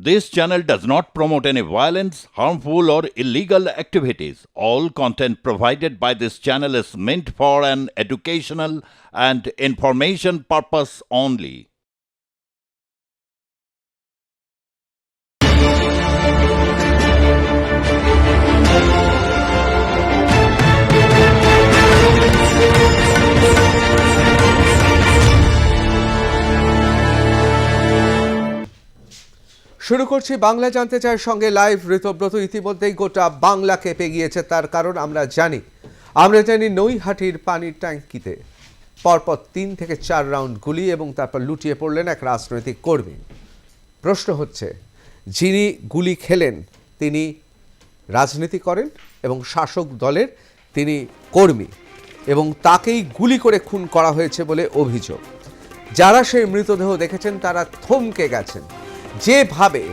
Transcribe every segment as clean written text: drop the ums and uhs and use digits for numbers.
This channel does not promote any violence, harmful, or illegal activities. All content provided by this channel is meant for an educational and information purpose only. শুরু করছি বাংলা জানতে চাই সঙ্গে live Ritabrata. ইতিমধ্যেই গোটা বাংলা কেঁপে গিয়েছে, তার কারণ আমরা জানি নৈহাটির পানির ট্যাঙ্কিতে পরপর 3 থেকে 4 রাউন্ড গুলি এবং তারপর লুটিয়ে পড়লেন এক রাজনৈতিক কর্মী। প্রশ্ন হচ্ছে, যিনি গুলি খেলেন তিনি রাজনীতি করেন এবং শাসক দলের তিনি কর্মী, এবং তাকেই গুলি করে খুন করা হয়েছে বলে অভিযোগ। যারা সেই মৃতদেহ দেখেছেন তারা থমকে গেছেন। যেভাবে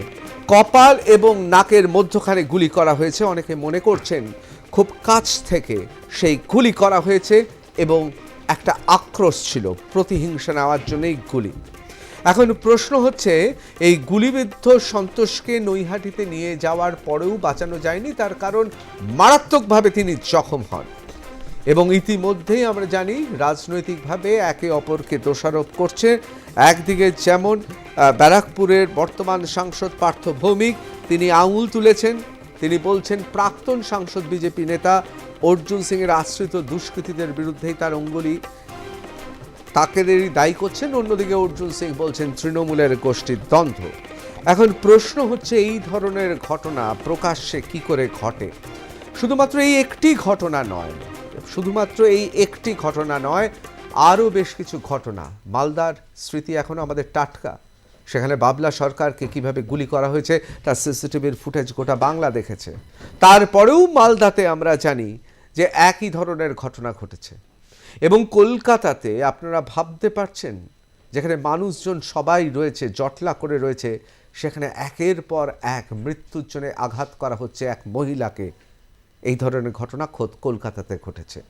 কপাল এবং নাকের মধ্যখানে গুলি করা হয়েছে, অনেকে মনে করছেন খুব কাছ থেকে সেই গুলি করা হয়েছে এবং একটা আক্রোশ ছিল, প্রতিহিংসা নেওয়ার জন্যই গুলি। এখন প্রশ্ন হচ্ছে, এই গুলিবিদ্ধ সন্তোষকে নৈহাটিতে নিয়ে যাওয়ার পরেও বাঁচানো যায়নি, তার কারণ মারাত্মকভাবে তিনি জখম হন। এবং ইতিমধ্যেই আমরা জানি রাজনৈতিকভাবে একে অপরকে দোষারোপ করছে। একদিকে যেমন ব্যারাকপুরের বর্তমান সাংসদ পার্থ ভৌমিক, তিনি আঙুল তুলেছেন, তিনি বলছেন প্রাক্তন সাংসদ বিজেপি নেতা অর্জুন সিংয়ের আশ্রিত দুষ্কৃতীদের বিরুদ্ধেই তার অঙ্গুলি, তাকেদেরই দায়ী করছেন। অন্যদিকে অর্জুন সিং বলছেন তৃণমূলের গোষ্ঠীর দ্বন্দ্ব। এখন প্রশ্ন হচ্ছে, এই ধরনের ঘটনা প্রকাশ্যে কি করে ঘটে? শুধুমাত্র এই একটি ঘটনা নয়, আরও বেশ কিছু ঘটনা। মালদার স্মৃতি এখনো আমাদের টাটকা। সেখানে বাবলা সরকারকে কিভাবে গুলি করা হয়েছে তার সিসিটিভির ফুটেজ গোটা বাংলা দেখেছে। তারপরেও মালদাতে আমরা জানি যে একই ধরনের ঘটনা ঘটেছে। এবং কলকাতাতে আপনারা ভাবতে পারছেন, যেখানে মানুষজন সবাই রয়েছে, জটলা করে রয়েছে, সেখানে একের পর এক মৃত্যুর জন্য আঘাত করা হচ্ছে এক মহিলাকে। এই ধরনের ঘটনা খোদ কলকাতাতে ঘটেছে।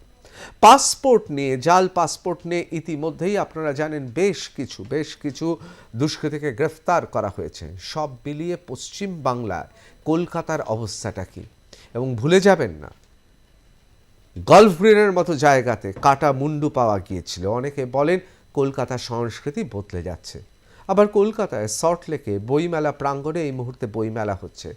জাল পাসপোর্ট নিয়ে ইতিমধ্যেই আপনারা জানেন বেশ কিছু দুষ্কৃতীকে গ্রেফতার করা হয়েছে। সব মিলিয়ে পশ্চিম বাংলায় কলকাতার অবস্থাটা কি? এবং ভুলে যাবেন না, গলফ গ্রিনের মতো জায়গাতে কাটা মুন্ডু পাওয়া গিয়েছিল। অনেকে বলেন কলকাতার সংস্কৃতি বদলে যাচ্ছে। আবার কলকাতায় সল্টলেকে বইমেলা প্রাঙ্গণে এই মুহূর্তে বইমেলা হচ্ছে,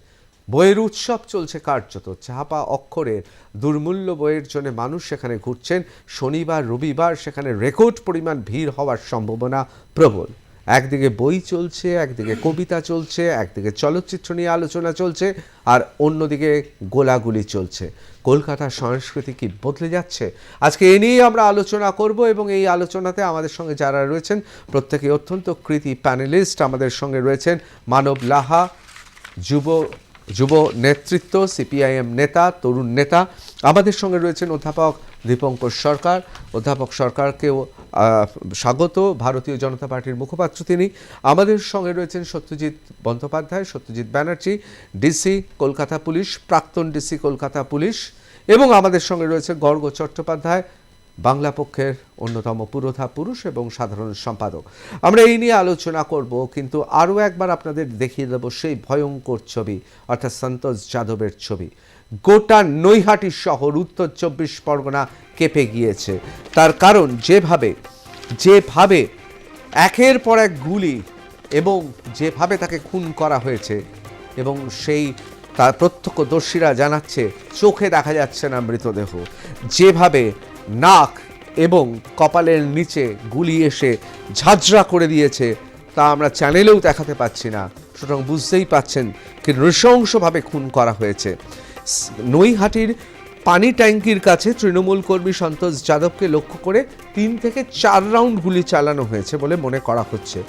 বইয়ের উৎসব চলছে কার্যত। ছাপা অক্ষরের দুর্মূল্য বইয়ের জন্য মানুষ সেখানে ঘুরছেন। শনিবার রবিবার সেখানে রেকর্ড পরিমাণ ভিড় হওয়ার সম্ভাবনা প্রবল। একদিকে বই চলছে, একদিকে কবিতা চলছে, একদিকে চলচ্চিত্র নিয়ে আলোচনা চলছে, আর অন্যদিকে গোলাগুলি চলছে। কলকাতার সংস্কৃতি কি বদলে যাচ্ছে? আজকে এ নিয়েই আমরা আলোচনা করব, এবং এই আলোচনাতে আমাদের সঙ্গে যারা রয়েছেন প্রত্যেকে অত্যন্ত কৃতি প্যানেলিস্ট। আমাদের সঙ্গে রয়েছেন মানব লাহা, যুব নেতৃত্ব, সিপিআইএম নেতা, তরুণ নেতা। আমাদের সঙ্গে রয়েছেন অধ্যাপক দীপঙ্কর সরকার। অধ্যাপক সরকারকেও স্বাগত, ভারতীয় জনতা পার্টির মুখপাত্র তিনি। আমাদের সঙ্গে রয়েছেন সত্যজিৎ বন্দ্যোপাধ্যায়, সত্যজিৎ ব্যানার্জি, ডিসি কলকাতা পুলিশ, প্রাক্তন ডিসি কলকাতা পুলিশ। এবং আমাদের সঙ্গে রয়েছে গর্গ চট্টোপাধ্যায়, বাংলা পক্ষের অন্যতম পুরোধা পুরুষ এবং সাধারণ সম্পাদক। আমরা এই নিয়ে আলোচনা করব, কিন্তু আরও একবার আপনাদের দেখিয়ে দেব সেই ভয়ঙ্কর ছবি, অর্থাৎ সন্তোষ যাদবের ছবি। গোটা নৈহাটি শহর, উত্তর 24 পরগনা কেঁপে গিয়েছে। তার কারণ যেভাবে একের পর এক গুলি এবং যেভাবে তাকে খুন করা হয়েছে, এবং সেই তার প্রত্যক্ষদর্শীরা জানাচ্ছে চোখে দেখা যাচ্ছে না মৃতদেহ। যেভাবে নাক এবং কপালের নিচে গুলি এসে ঝাঁঝরা করে দিয়েছে, তা আমরা চ্যানেলেও দেখাতে পাচ্ছি না। সুতরাং বুঝতেই পাচ্ছেন কি নৃশংসভাবে খুন করা হয়েছে। নৈহাটির পানি ট্যাঙ্কির কাছে তৃণমূল কর্মী সন্তোষ যাদবকে লক্ষ্য করে 3 থেকে 4 রাউন্ড গুলি চালানো হয়েছে বলে মনে করা হচ্ছে।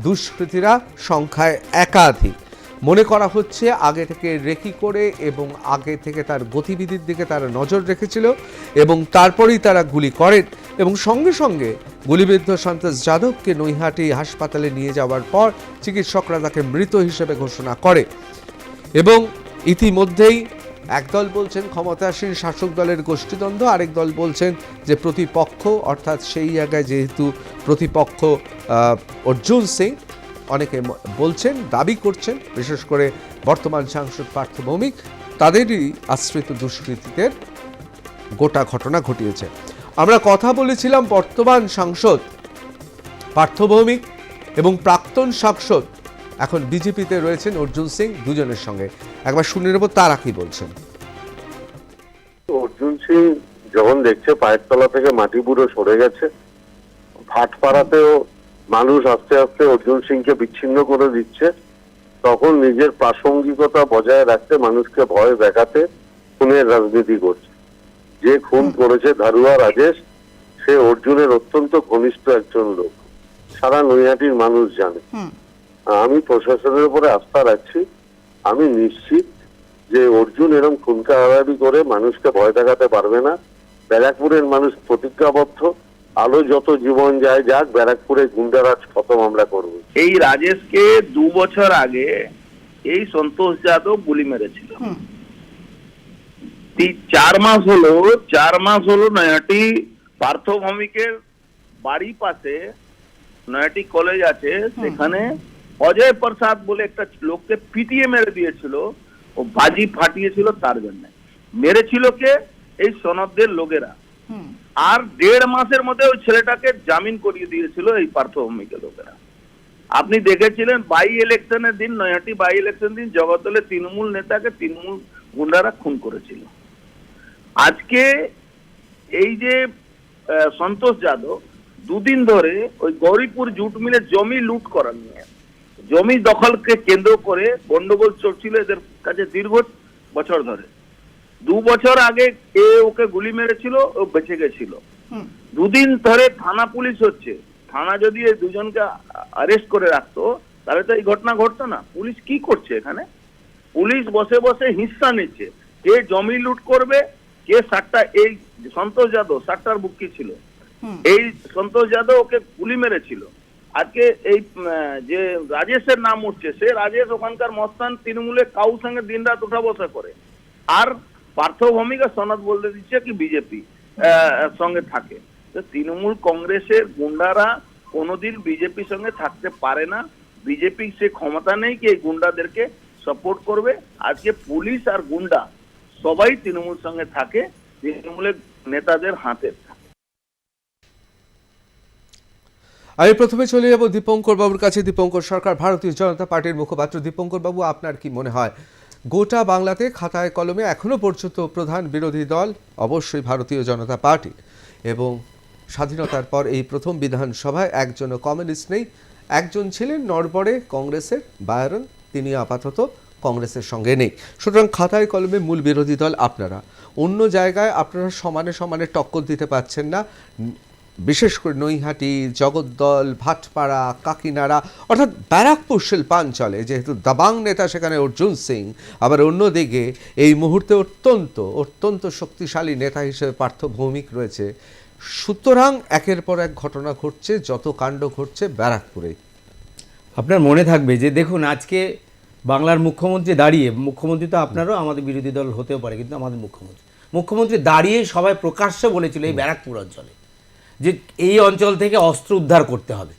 দুষ্কৃতীরা সংখ্যায় একাধিক। মনে করা হচ্ছে আগে থেকে রেকি করে এবং আগে থেকে তার গতিবিধির দিকে তারা নজর রেখেছিল, এবং তারপরেই তারা গুলি করেন। এবং সঙ্গে সঙ্গে গুলিবিদ্ধ সন্তোষ যাদবকে নৈহাটি হাসপাতালে নিয়ে যাওয়ার পর চিকিৎসকরা তাকে মৃত হিসেবে ঘোষণা করে। এবং ইতিমধ্যেই একদল বলছেন ক্ষমতাসীন শাসক দলের গোষ্ঠীদ্বন্দ্ব, আরেক দল বলছেন যে প্রতিপক্ষ, অর্থাৎ সেই জায়গায় যেহেতু প্রতিপক্ষ অর্জুন সিং, অনেকে বলছেন, দাবি করছেন, বিশেষ করে বর্তমান সাংসদ পার্থ ভৌমিক তাদেরই আশ্রিত দুষ্কৃতীদের গোটা ঘটনা ঘটিয়েছে। আমরা কথা বলেছিলাম বর্তমান সাংসদ পার্থ ভৌমিক এবং প্রাক্তন সাংসদ এখন বিজেপিতে রয়েছেন অর্জুন সিং, দুজনের সঙ্গে একবার শুনে নেব তারা কি বলছেন। অর্জুন সিং যখন দেখছে পায়ের তলা থেকে মাটি পুরো সরে গেছে, ভাটপাড়াতেও মানুষ আস্তে আস্তে অর্জুন সিংকে বিচ্ছিন্ন করে দিচ্ছে, তখন নিজের প্রাসঙ্গিকতা বজায় রাখতে, মানুষকে ভয় দেখাতে খুনের রাজনীতি করছে। যে খুন করেছে ধারুয়া রাজেশ, সে অর্জুনের অত্যন্ত ঘনিষ্ঠ একজন লোক, সারা নৈহাটির মানুষ জানে। আমি প্রশাসনের উপরে আস্থা রাখছি। আমি নিশ্চিত যে অর্জুন এরকম খুনকা হারাবি করে মানুষকে ভয় দেখাতে পারবে না। ব্যারাকপুরের মানুষ প্রতিজ্ঞাবদ্ধ, আলো যত জীবন যায় যাক, ব্যারাকপুরে গুন্ডারাজ খতম আমরা করবো। এই রাজেশকে 2 বছর আগে এই সন্তোষ যাদব গুলি মেরেছিল। 4 মাস হলো নয়াটি পার্থ ভৌমিকের বাড়ির পাশে নয়াটি কলেজ আছে, সেখানে অজয় প্রসাদ বলে একটা লোককে পিটিয়ে মেরে দিয়েছিল। ও বাজি ফাটিয়েছিল, তার জন্য মেরেছিল কে? এই সনদদের লোকেরা। আর 1.5 মাসের মধ্যে ওই ছেলেটাকে জামিন করিয়ে দিয়েছিল এই পার্থ ভৌমিকের লোকেরা। আপনি দেখেছিলেন বাই ইলেকশনের দিন, নয়াটি বাই ইলেকশন দিন জগদ্দলে তৃণমূল নেতাকে তৃণমূল গুন্ডারা খুন করেছিল। আজকে এই যে সন্তোষ যাদব 2 দিন ধরে ওই গৌরীপুর জুট মিলে জমি লুট করা নিয়ে, জমি দখলকে কেন্দ্র করে গন্ডগোল চলছিল এদের কাছে দীর্ঘ বছর ধরে। 2 বছর আগে ওকে গুলি মেরেছিল, ও বেঁচে গেছিল। 2 দিন ধরে থানা পুলিশ হচ্ছে। থানা যদি এই দুজনকে অ্যারেস্ট করে রাখতো তাহলে তো এই ঘটনা ঘটতো না। পুলিশ কি করছে এখানে? পুলিশ বসে বসে হিস্সা নিচ্ছে, কে জমি লুট করবে, কে 60টা, এই সন্তোষ যাদব 60টার বুকি ছিল। এই সন্তোষ যাদব ওকে গুলি মেরেছিল। আজকে এই যে রাজেশের নাম উঠছে, সে রাজেশ ওখানকার মস্তান, তৃণমূলের কাউ সঙ্গে দিন রাত উঠা বসা করে। আর পার্থ ভৌমিকা সনদ বলতে দিচ্ছে কি বিজেপি সঙ্গে থাকে। তো তৃণমূল কংগ্রেসের গুন্ডারা কোনোদিন বিজেপির সঙ্গে থাকতে পারে না। বিজেপি সে ক্ষমতা নেই কি এই গুন্ডাদেরকে সাপোর্ট করবে। আজকে পুলিশ আর গুন্ডা সবাই তৃণমূল সঙ্গে থাকে, তৃণমূলের নেতাদের হাতে। আমি প্রথমে চলে যাব দীপঙ্কর বাবুর কাছে। দীপঙ্কর সরকার, ভারতীয় জনতা পার্টির মুখপাত্র। দীপঙ্কর বাবু, আপনার কি মনে হয় গোটা বাংলাতে খাতায় কলমে এখনো পর্যন্ত প্রধান বিরোধী দল অবশ্যই ভারতীয় জনতা পার্টি, এবং স্বাধীনতার পর এই প্রথম বিধানসভায় একজনও কমিউনিস্ট নেই। একজন ছিলেন নড়বড়ে কংগ্রেসের বায়রন, তিনি আপাতত কংগ্রেসের সঙ্গে নেই। সুতরাং খাতায় কলমে মূল বিরোধী দল আপনারা। অন্য জায়গায় আপনারা সমানে সমানে টক্কর দিতে পারছেন না, বিশেষ করে নৈহাটি, জগদ্দল, ভাটপাড়া, কাকিনাড়া, অর্থাৎ ব্যারাকপুর শিল্পাঞ্চলে যেহেতু দাবাং নেতা সেখানে অর্জুন সিং, আবার অন্যদিকে এই মুহূর্তে অত্যন্ত শক্তিশালী নেতা হিসেবে পার্থ ভৌমিক রয়েছে। সুতরাং একের পর এক ঘটনা ঘটছে, যত কাণ্ড ঘটছে ব্যারাকপুরে। আপনার মনে থাকবে যে দেখুন, আজকে বাংলার মুখ্যমন্ত্রী দাঁড়িয়ে, মুখ্যমন্ত্রী তো আপনারও আমাদের বিরোধী দল হতেও পারে, কিন্তু আমাদের মুখ্যমন্ত্রী দাঁড়িয়ে সবাই প্রকাশ্যে বলেছিল এই ব্যারাকপুর অঞ্চলে যে এই অঞ্চল থেকে অস্ত্র উদ্ধার করতে হবে।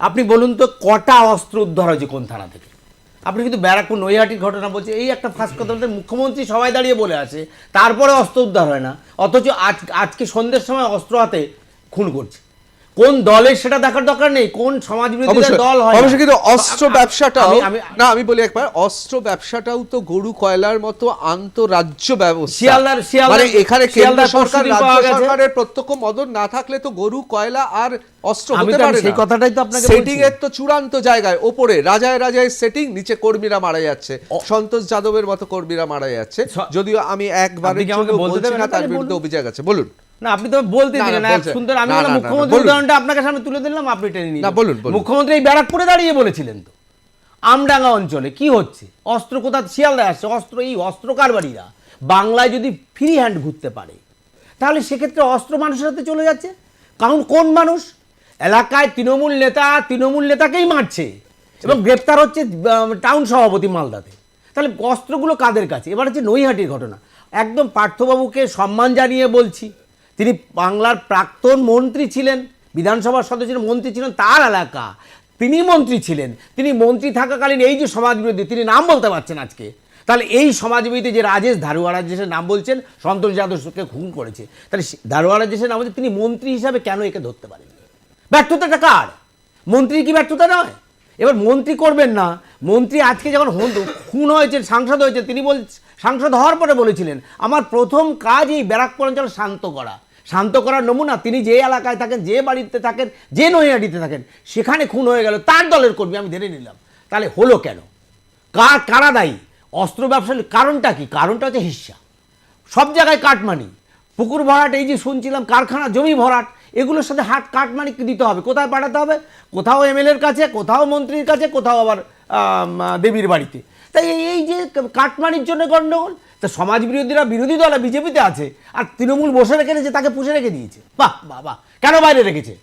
আপনি বলুন তো কটা অস্ত্র উদ্ধার হয়েছে কোন থানা থেকে? আপনি কিন্তু ব্যারাকপুর নৈহাটির ঘটনা বলছে, এই একটা ফার্স্ট কথা বলতে মুখ্যমন্ত্রী সবাই দাঁড়িয়ে বলে আছে, তারপরে অস্ত্র উদ্ধার হয় না, অথচ আজকে সন্ধ্যের সময় অস্ত্র হাতে খুন করছে। কোন দলের সেটা দেখার দরকার নেই, কোন সমাজবিরোধী দল হয়। অবশ্যই, কিন্তু অস্ত্র ব্যবসাটাও না, আমি বলি একবার, অস্ত্র ব্যবসাটাও তো গরু কয়লার মতো আন্তঃরাজ্য ব্যবস্থা। মানে এখানে কেন্দ্র সরকার, রাজ্য সরকারের প্রত্যক্ষ মদত না থাকলে তো গরু কয়লা আর অস্ত্র হতে পারে না। সেই কথাটাই তো আপনাকে সেটিং এর তো চূড়ান্ত জায়গায়, ওপরে রাজায় সেটিং, নিচে কর্মীরা মারা যাচ্ছে, সন্তোষ যাদবের মতো কর্মীরা মারা যাচ্ছে। যদিও আমি একবারের জন্য বলছি না, তার বিরুদ্ধে অভিযোগ আছে। বলুন না, আপনি তো বলতে দিলেন না সুন্দর। আমি মুখ্যমন্ত্রীর উদাহরণটা আপনাকে সামনে তুলে দিলাম, আপনি টেনে নিন। মুখ্যমন্ত্রী এই ব্যারাকপুরে দাঁড়িয়ে বলেছিলেন তো আমডাঙ্গা অঞ্চলে কি হচ্ছে, অস্ত্র কোথা শিয়ালদায় আসছে, অস্ত্র এই অস্ত্র কারবারিরা বাংলায় যদি ফ্রি হ্যান্ড ঘুরতে পারে তাহলে সেক্ষেত্রে অস্ত্র মানুষের হাতে চলে যাচ্ছে। কারণ কোন মানুষ এলাকায় তৃণমূল নেতাকেই মারছে এবং গ্রেপ্তার হচ্ছে টাউন সভাপতি মালদাতে, তাহলে অস্ত্রগুলো কাদের কাছে? এবার হচ্ছে নৈহাটির ঘটনা। একদম পার্থবাবুকে সম্মান জানিয়ে বলছি, তিনি বাংলার প্রাক্তন মন্ত্রী ছিলেন, বিধানসভার সদস্য ছিলেন, মন্ত্রী ছিলেন, তার এলাকা তিনি মন্ত্রী ছিলেন, তিনি মন্ত্রী থাকাকালীন এই যে সমাজবিরোধী, তিনি নাম বলতে পারছেন আজকে, তাহলে এই সমাজবিরোধী যে রাজেশ, ধারুয়া রাজেশের নাম বলছেন, সন্তোষ যাদবকে খুন করেছে, তাহলে ধারুয়া রাজেশের নাম বলছে, তিনি মন্ত্রী হিসাবে কেন একে ধরতে পারেননি? ব্যর্থতাটা কার? মন্ত্রী কি ব্যর্থতা নয়? এবার মন্ত্রী করবেন না, মন্ত্রী আজকে যখন খুন হয়েছে, সাংসদ হয়েছে, তিনি সাংসদ হওয়ার পরে বলেছিলেন আমার প্রথম কাজ এই ব্যারাকপুর অঞ্চল শান্ত করার নমুনা। তিনি যে এলাকায় থাকেন, যে বাড়িতে থাকেন, যে নৈহাটিতে থাকেন, সেখানে খুন হয়ে গেল তার দলের কর্মী, আমি ধরে নিলাম। তাহলে হলো কেন? কারা দায়ী? অস্ত্র ব্যবসার কারণটা কি? কারণটা হচ্ছে হিস্সা। সব জায়গায় কাটমানি, পুকুর ভরাট, এই যে শুনছিলাম কারখানা জমি ভরাট, এগুলোর সাথে কাটমানি দিতে হবে। কোথায় পাঠাতে হবে? কোথাও এমএলএর কাছে, কোথাও মন্ত্রীর কাছে, কোথাও আবার দেবীর বাড়িতে। তাই এই যে কাটমানির জন্য গণ্ডগোল। তা সমাজ বিরোধীরা, বিরোধী দল বিজেপিতে আছে, আর তৃণমূল বসে রেখেছে, তাকে পুষে রেখে দিয়েছে। বাহ বাহ বাহ! কেন বাইরে রেখেছে?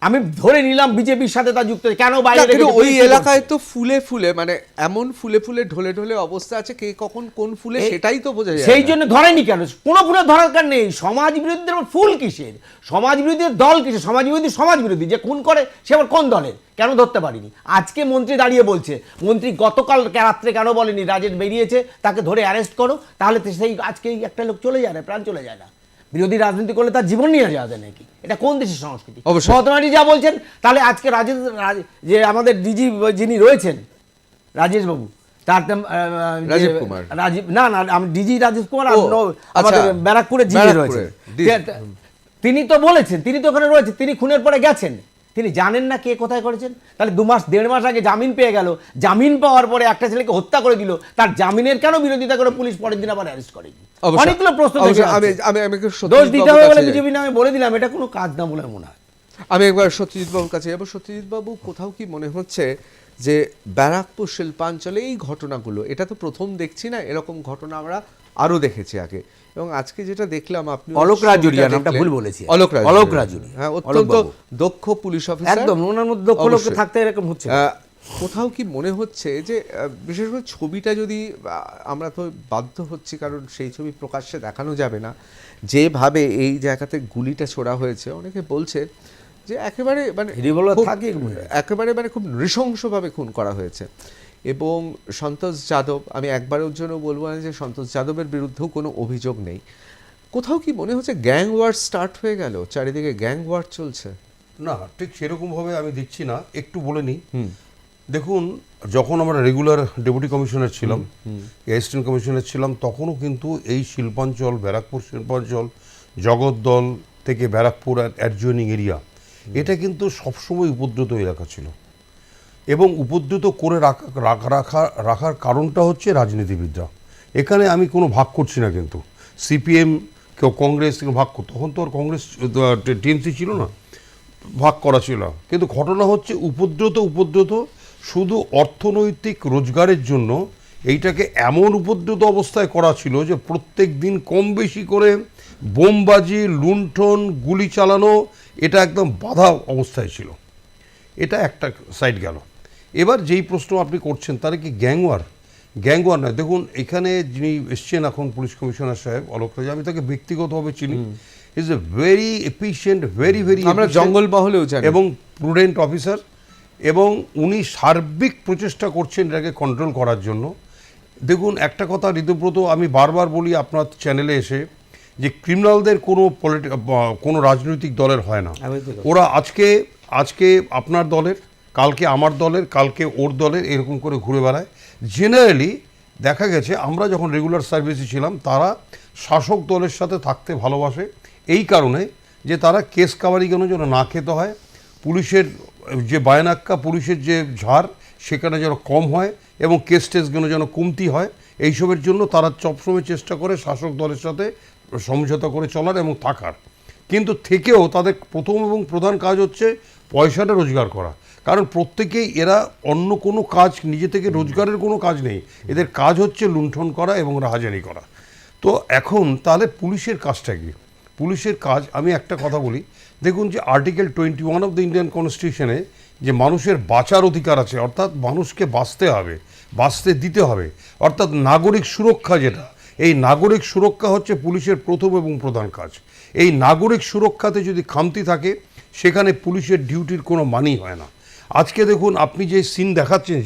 আমি ধরে নিলাম বিজেপির সাথে তার যুক্ত, কেন বাইরে রেখেছে? ওই এলাকায় তো ফুলে ফুলে, মানে এমন ফুলে ফুলে ঢলে ঢলে অবস্থা আছে, কে কখন কোন ফুলে সেটাই তো বোঝা যায়। সেই জন্য ধরেনি কেন? কোনো ফুলে ধরার কারণ নেই। সমাজ বিরোধীদের ফুল কিসের? সমাজ বিরোধীদের দল কিসের? সমাজ বিরোধী যে খুন করে সে আবার কোন দলের? কেন ধরতে পারিনি? আজকে মন্ত্রী দাঁড়িয়ে বলছে, মন্ত্রী গতকাল রাত্রে কেন বলেনি রাজেশ বেরিয়েছে, তাকে ধরে অ্যারেস্ট করো, তাহলে সেই আজকে একটা লোক চলে যায় না, প্রাণ চলে যায় না? বিরোধী রাজনীতি করলে তার জীবন নিয়ে যাওয়া যায় নাকি? এটা কোন দেশের সংস্কৃতি? মহাত্মাজি যা বলছেন, তাহলে আজকে যে আমাদের ডিজি যিনি রয়েছেন রাজেশ বাবু, তার রাজীব কুমার, ডিজি রাজেশ কুমার আমাদের ব্যারাকপুরে যিনি রয়েছেন, তিনি তো বলেছেন, তিনি তো ওখানে রয়েছেন, তিনি খুনের পরে গেছেন, তিনি জানেন না কে কোথায় করেছেন? তাহলে 2-1.5 মাস আগে জামিন পেয়ে গেল, জামিন পাওয়ার পরে একটা ছেলেকে হত্যা করে দিল, তার জামিনের কেন বিরোধিতা করে পুলিশ পরের দিন আবার অ্যারেস্ট করেনি? অনেকগুলো প্রশ্ন দোষ দিতে হবে বলে বিজেপি নামে বলে দিলাম, এটা কোনো কাজ না বলে মনে হয়। আমি একবার সত্যজিৎ বাবুর কাছে যাবো। সত্যজিৎ বাবু, কোথাও কি মনে হচ্ছে যে ব্যারাকপুর শিল্পাঞ্চলে এই ঘটনাগুলো, এটা তো প্রথম দেখছি না, এরকম ঘটনা আমরা আরো দেখেছি আগে, এবং আজকে যেটা দেখলাম, আপনি অলোক রাজুরিয়া নামটা ভুল বলেছি, অলোক রাজুরি, হ্যাঁ, অত্যন্ত দক্ষ পুলিশ অফিসার, একদম ওনার মধ্যে দক্ষ লোক থাকতে এরকম হচ্ছে। কোথাও কি মনে হচ্ছে যে বিশেষ করে ছবিটা যদি, আমরা তো বাধ্য হচ্ছি কারণ সেই ছবি প্রকাশ্যে দেখানো যাবে না, যেভাবে এই জায়গাতে গুলিটা ছোড়া হয়েছে, অনেকে বলছে যে একেবারে মানে খুব নৃশংসভাবে খুন করা হয়েছে। এবং সন্তোষ যাদব, আমি একবারের জন্য বলবো না যে সন্তোষ যাদবের বিরুদ্ধেও কোনো অভিযোগ নেই, কোথাও কি মনে হচ্ছে গ্যাং ওয়ার স্টার্ট হয়ে গেল, চারিদিকে গ্যাং ওয়ার চলছে? না, ঠিক সেরকমভাবে আমি দেখছি না। একটু বলে নিই। দেখুন, যখন আমরা রেগুলার ডেপুটি কমিশনার ছিলাম, অ্যাসিস্ট্যান্ট কমিশনার ছিলাম, তখনও কিন্তু এই শিল্পাঞ্চল, ব্যারাকপুর শিল্পাঞ্চল, জগদ্দল থেকে ব্যারাকপুর অ্যাডজয়নিং এরিয়া, এটা কিন্তু সবসময় উপদ্রুত এলাকা ছিল। এবং উপদ্রুত করে রাখার কারণটা হচ্ছে রাজনীতিবিদরা। এখানে আমি কোনো ভাগ করছি না, কিন্তু সিপিএম, কেউ কংগ্রেস, কেউ ভাগ করতো, তখন তো আর কংগ্রেস টিএমসি ছিল না, ভাগ করা ছিল। কিন্তু ঘটনা হচ্ছে উপদ্রুত শুধু অর্থনৈতিক রোজগারের জন্য এইটাকে এমন উপদ্রুত অবস্থায় করা ছিল যে প্রত্যেক দিন কম বেশি করে বোমবাজি, লুণ্ঠন, গুলি চালানো, এটা একদম বাধা অবস্থায় ছিল। এটা একটা সাইড গেল। এবার যেই প্রশ্ন আপনি করছেন, তারা কি গ্যাংওয়ার নয়। দেখুন, এখানে যিনি এসছেন এখন পুলিশ কমিশনার সাহেব অলোক রাজা, আমি তাকে ব্যক্তিগতভাবে চিনি। Is a very efficient, very আমরা জঙ্গল মহলেও জানি, এবং প্রুডেন্ট অফিসার, এবং উনি সার্বিক প্রচেষ্টা করছেন এটাকে কন্ট্রোল করার জন্য। দেখুন, একটা কথা ঋতুব্রত, আমি বারবার বলি আপনার চ্যানেলে এসে, যে ক্রিমিনালদের কোনো রাজনৈতিক দলের হয় না। ওরা আজকে আপনার দলের, কালকে আমার দলের, কালকে ওর দলের, এরকম করে ঘুরে বেড়ায়। জেনারেলি দেখা গেছে, আমরা যখন রেগুলার সার্ভিসে ছিলাম, তারা শাসক দলের সাথে থাকতে ভালোবাসে, এই কারণে যে তারা কেস কাভারিগুলো যেন না খেতে হয়, পুলিশের যে বায়নাক্কা, পুলিশের যে ঝাড়, সেখানে যেন কম হয়, এবং কেস টেসগুলো যেন কমতি হয়, এইসবের জন্য তারা সবসময় চেষ্টা করে শাসক দলের সাথে সমঝোতা করে চলার এবং থাকার। কিন্তু থেকেও তাদের প্রথম এবং প্রধান কাজ হচ্ছে পয়সাটা রোজগার করা, কারণ প্রত্যেকেই এরা অন্য কোনো কাজ, নিজে থেকে রোজগারের কোনো কাজ নেই, এদের কাজ হচ্ছে লুণ্ঠন করা এবং রাহাজানি করা। তো এখন তাহলে পুলিশের কাজটা কি? পুলিশের কাজ, আমি একটা কথা বলি, দেখুন যে আর্টিকেল 21 অফ দ্য ইন্ডিয়ান কনস্টিটিউশনে যে মানুষের বাঁচার অধিকার আছে, অর্থাৎ মানুষকে বাঁচতে হবে, বাঁচতে দিতে হবে, অর্থাৎ নাগরিক সুরক্ষা, যেটা এই নাগরিক সুরক্ষা হচ্ছে পুলিশের প্রথম এবং প্রধান কাজ। এই নাগরিক সুরক্ষাতে যদি খামতি থাকে, সেখানে পুলিশের ডিউটির কোনো মানই হয় না। আজকে দেখুন আপনি যে সিন দেখাচ্ছেন,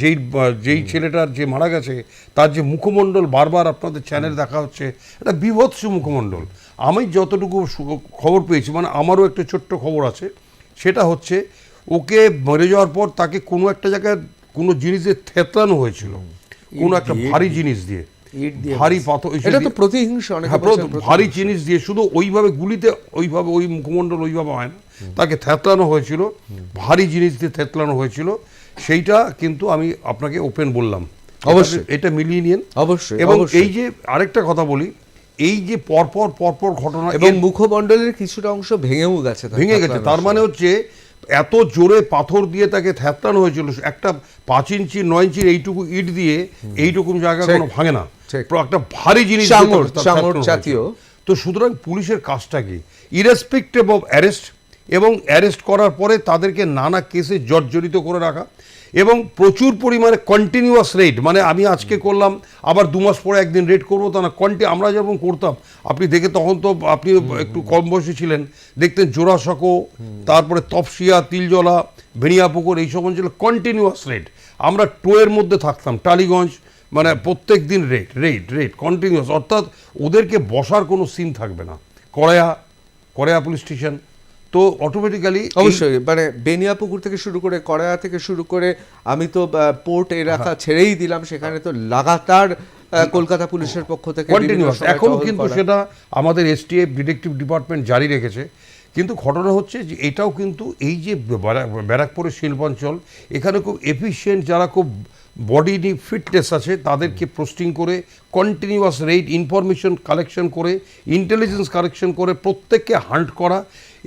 যেই ছেলেটার যে মারা গেছে তার যে মুখমণ্ডল বারবার আপনাদের চ্যানেল দেখা হচ্ছে, এটা বিভৎস মুখমণ্ডল। আমি যতটুকু খবর পেয়েছি, মানে আমারও একটা ছোট্ট খবর আছে, সেটা হচ্ছে ওকে মরে যাওয়ার পর তাকে কোনো একটা জায়গায় কোনো জিনিস দিয়ে থেতলানো হয়েছিল, কোনো একটা ভারী জিনিস দিয়ে, ইট দিয়ে ভারী পাথর, এটা তো প্রতিহিংসা, অনেকে হ্যাঁ, বলছেন প্রতিহিংসা। ভারী জিনিস দিয়ে, শুধু ওইভাবে গুলিতে ওইভাবে ওই মুখমণ্ডল ওইভাবে হয় না, তাকে থেতলানো হয়েছিল, ভারী জিনিস দিয়ে থেতলানো হয়েছিল। সেইটা কিন্তু আমি আপনাকে ওপেন বললাম, অবশ্যই। এটা মিলিয়ে নিন। অবশ্যই, এবং অবশ্যই। এই যে আরেকটা কথা বলি, এই যে পরপর ঘটনা এবং মুখমণ্ডলের কিছুটা অংশ ভেঙেও গেছে, ভেঙে গেছে, তার মানে হচ্ছে এত জোরে পাথর দিয়ে তাকে থেতলানো হয়েছিল, একটা 5 ইঞ্চি 9 ইঞ্চির এইটুকু ইট দিয়ে এইটুকু জায়গা ঠিক, কোনো ভাঙে না, ঠিক। একটা ভারী জিনিস দিয়ে চাঙড়, তাকে চাঙড় থেতলানো জাতীয়। হয়েছিল। তো সুতরাং পুলিশের কাজটা কি, ইরেসপেক্টিভ অফ অ্যারেস্ট, এবং অ্যারেস্ট করার পরে তাদেরকে নানা কেসে জর্জরিত করে রাখা, এবং প্রচুর পরিমাণে কন্টিনিউয়াস রেড, মানে আমি আজকে করলাম আবার 2 মাস পরে একদিন রেড করবো, তা না, আমরা যেমন করতাম, আপনি দেখে তখন তো আপনি একটু কম বয়সী ছিলেন, দেখতেন জোড়াসাঁকো, তারপরে তপসিয়া, তিলজলা, ভেড়িয়াপুকুর, এই সব অঞ্চলে কন্টিনিউয়াস রেড। আমরা টোয়ের মধ্যে থাকতাম, টালিগঞ্জ, মানে প্রত্যেক দিন রেড কন্টিনিউয়াস, অর্থাৎ ওদেরকে বসার কোনো সিন থাকবে না। কড়াইয়া পুলিশ স্টেশন, তো অটোমেটিক্যালি অবশ্যই, মানে বেনিয়াপুকুর থেকে শুরু করে কড়াইয়া থেকে শুরু করে, আমি তো পোর্ট এলাকা ছেড়েই দিলাম, সেখানে তো লাগাতার কলকাতা পুলিশের পক্ষ থেকে কন্টিনিউয়াস, এখনো কিন্তু সেটা আমাদের এসটিএফ ডিটেকটিভ ডিপার্টমেন্ট জারি রেখেছে। কিন্তু ঘটনা হচ্ছে যে এটাও কিন্তু এই যে ব্যারাকপুরের শিল্পাঞ্চল, এখানে খুব এফিশিয়েন্ট, যারা খুব বডি ফিটনেস আছে, তাদেরকে পোস্টিং করে কন্টিনিউয়াস রেড, ইনফরমেশন কালেকশন করে, ইন্টেলিজেন্স কালেকশন করে প্রত্যেককে হান্ট করা,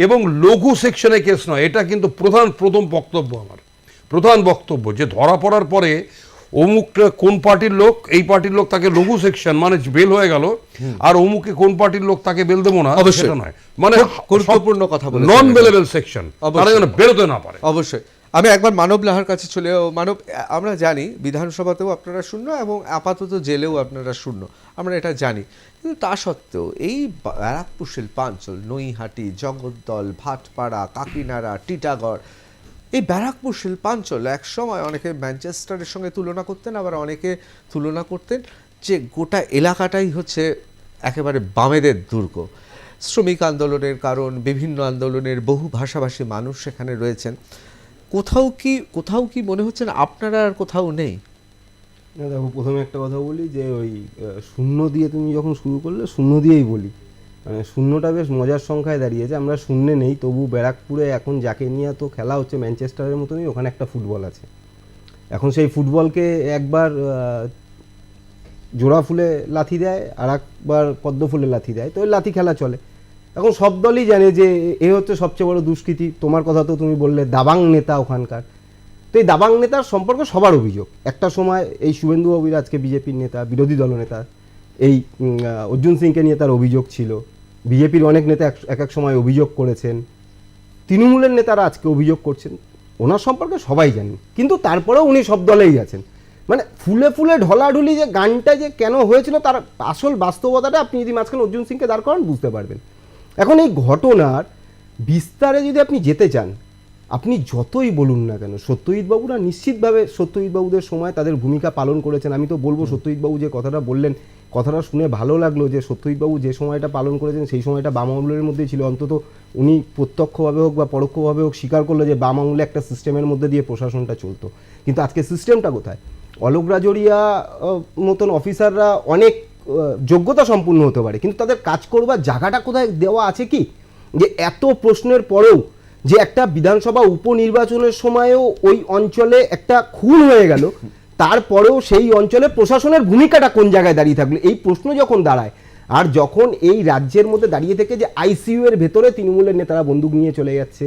এবং লঘু সেকশনে কেস নয়। এটা কিন্তু প্রথম বক্তব্য, আমার প্রধান বক্তব্য, যে ধরা পড়ার পরে অমুকটা কোন পার্টির লোক, এই পার্টির লোক, তাকে লঘু সেকশন মানে বেল হয়ে গেল, আর অমুকে কোন পার্টির লোক, তাকে বেল দেবো না, সেটা নয়, মানে গুরুত্বপূর্ণ কথা বলেছেন, নন বেলেবল সেকশন, তারা যেন বেরোতে না পারে। অবশ্যই। আমি একবার মানব লাহার কাছে মানব, আমরা জানি বিধানসভাতেও আপনারা শূন্য এবং আপাতত জেলেও আপনারা শূন্য, আমরা এটা জানি, কিন্তু তা সত্ত্বেও এই ব্যারাকপুর শিল্পাঞ্চল, নৈহাটি, জগদ্দল, ভাটপাড়া, কাকিনাড়া, টিটাগড়, এই ব্যারাকপুর শিল্পাঞ্চল এক সময় অনেকে ম্যানচেস্টারের সঙ্গে তুলনা করতেন, আবার অনেকে তুলনা করতেন যে গোটা এলাকাটাই হচ্ছে একেবারে বামেদের দুর্গ। শ্রমিক আন্দোলনের কারণ, বিভিন্ন আন্দোলনের বহু ভাষাভাষী মানুষ সেখানে রয়েছেন। কোথাও কি মনে হচ্ছে না আপনারা আর কোথাও নেই? না দেখো, প্রথমে একটা কথা বলি যে ওই শূন্য দিয়ে তুমি যখন শুরু করলে, শূন্য দিয়েই বলি, মানে শূন্যটা বেশ মজার সংখ্যায় দাঁড়িয়েছে। আমরা শূন্যে নেই, তবু ব্যারাকপুরে এখন যাকে নিয়ে তো খেলা হচ্ছে ম্যানচেস্টারের মতনই, ওখানে একটা ফুটবল আছে। এখন সেই ফুটবলকে একবার জোড়া ফুলে লাথি দেয়, আর একবার পদ্ম ফুলে লাথি দেয়, তো ওই লাথি খেলা চলে। এখন সব দলই জানে যে এ হচ্ছে সবচেয়ে বড় দুষ্কৃতী। তোমার কথা তো তুমি বললে দাবাং নেতা ওখানকার, তো এই দাবাং নেতার সম্পর্কে সবার অভিযোগ। একটা সময় এই শুভেন্দুবাবুর, আজকে বিজেপির নেতা, বিরোধী দলনেতা, এই অর্জুন সিংকে নিয়ে তার অভিযোগ ছিল। বিজেপির অনেক নেতা এক এক সময় অভিযোগ করেছেন, তৃণমূলের নেতারা আজকে অভিযোগ করছেন। ওনার সম্পর্কে সবাই জানি, কিন্তু তারপরেও উনি সব দলেই আছেন। মানে ফুলে ফুলে ঢলাঢুলি যে গানটা যে কেন হয়েছিল, তার আসল বাস্তবতাটা আপনি যদি মাঝখানে অর্জুন সিংকে দাঁড় করান বুঝতে পারবেন। এখন এই ঘটনার বিস্তারে যদি আপনি যেতে চান, আপনি যতই বলুন না কেন, সত্যজিৎবাবুরা নিশ্চিতভাবে সত্যজিৎবাবুদের সময় তাদের ভূমিকা পালন করেছেন। আমি তো বলবো, সত্যজিৎবাবু যে কথাটা বললেন, কথাটা শুনে ভালো লাগলো যে সত্যজিৎবাবু যে সময়টা পালন করেছেন সেই সময়টা বাম আমলের মধ্যেই ছিল। অন্তত উনি প্রত্যক্ষভাবে হোক বা পরোক্ষভাবে হোক স্বীকার করলো যে বাম আমলে একটা সিস্টেমের মধ্যে দিয়ে প্রশাসনটা চলতো। কিন্তু আজকে সিস্টেমটা কোথায়? অলোক রাজোরিয়া মতন অফিসাররা অনেক যোগ্যতা সম্পূর্ণ হতে পারে, কিন্তু তাদের কাজ করবার জায়গাটা কোথায় দেওয়া আছে কি? যে এত প্রশ্নের পরেও যে একটা বিধানসভা উপনির্বাচনের সময়ও ওই অঞ্চলে একটা খুন হয়ে গেল, তারপরেও সেই অঞ্চলে প্রশাসনের ভূমিকাটা কোন জায়গায় দাঁড়িয়ে থাকলো, এই প্রশ্ন যখন দাঁড়ায়। আর যখন এই রাজ্যের মধ্যে দাঁড়িয়ে থেকে যে আইসিইউ এর ভেতরে তৃণমূলের নেতারা বন্দুক নিয়ে চলে যাচ্ছে,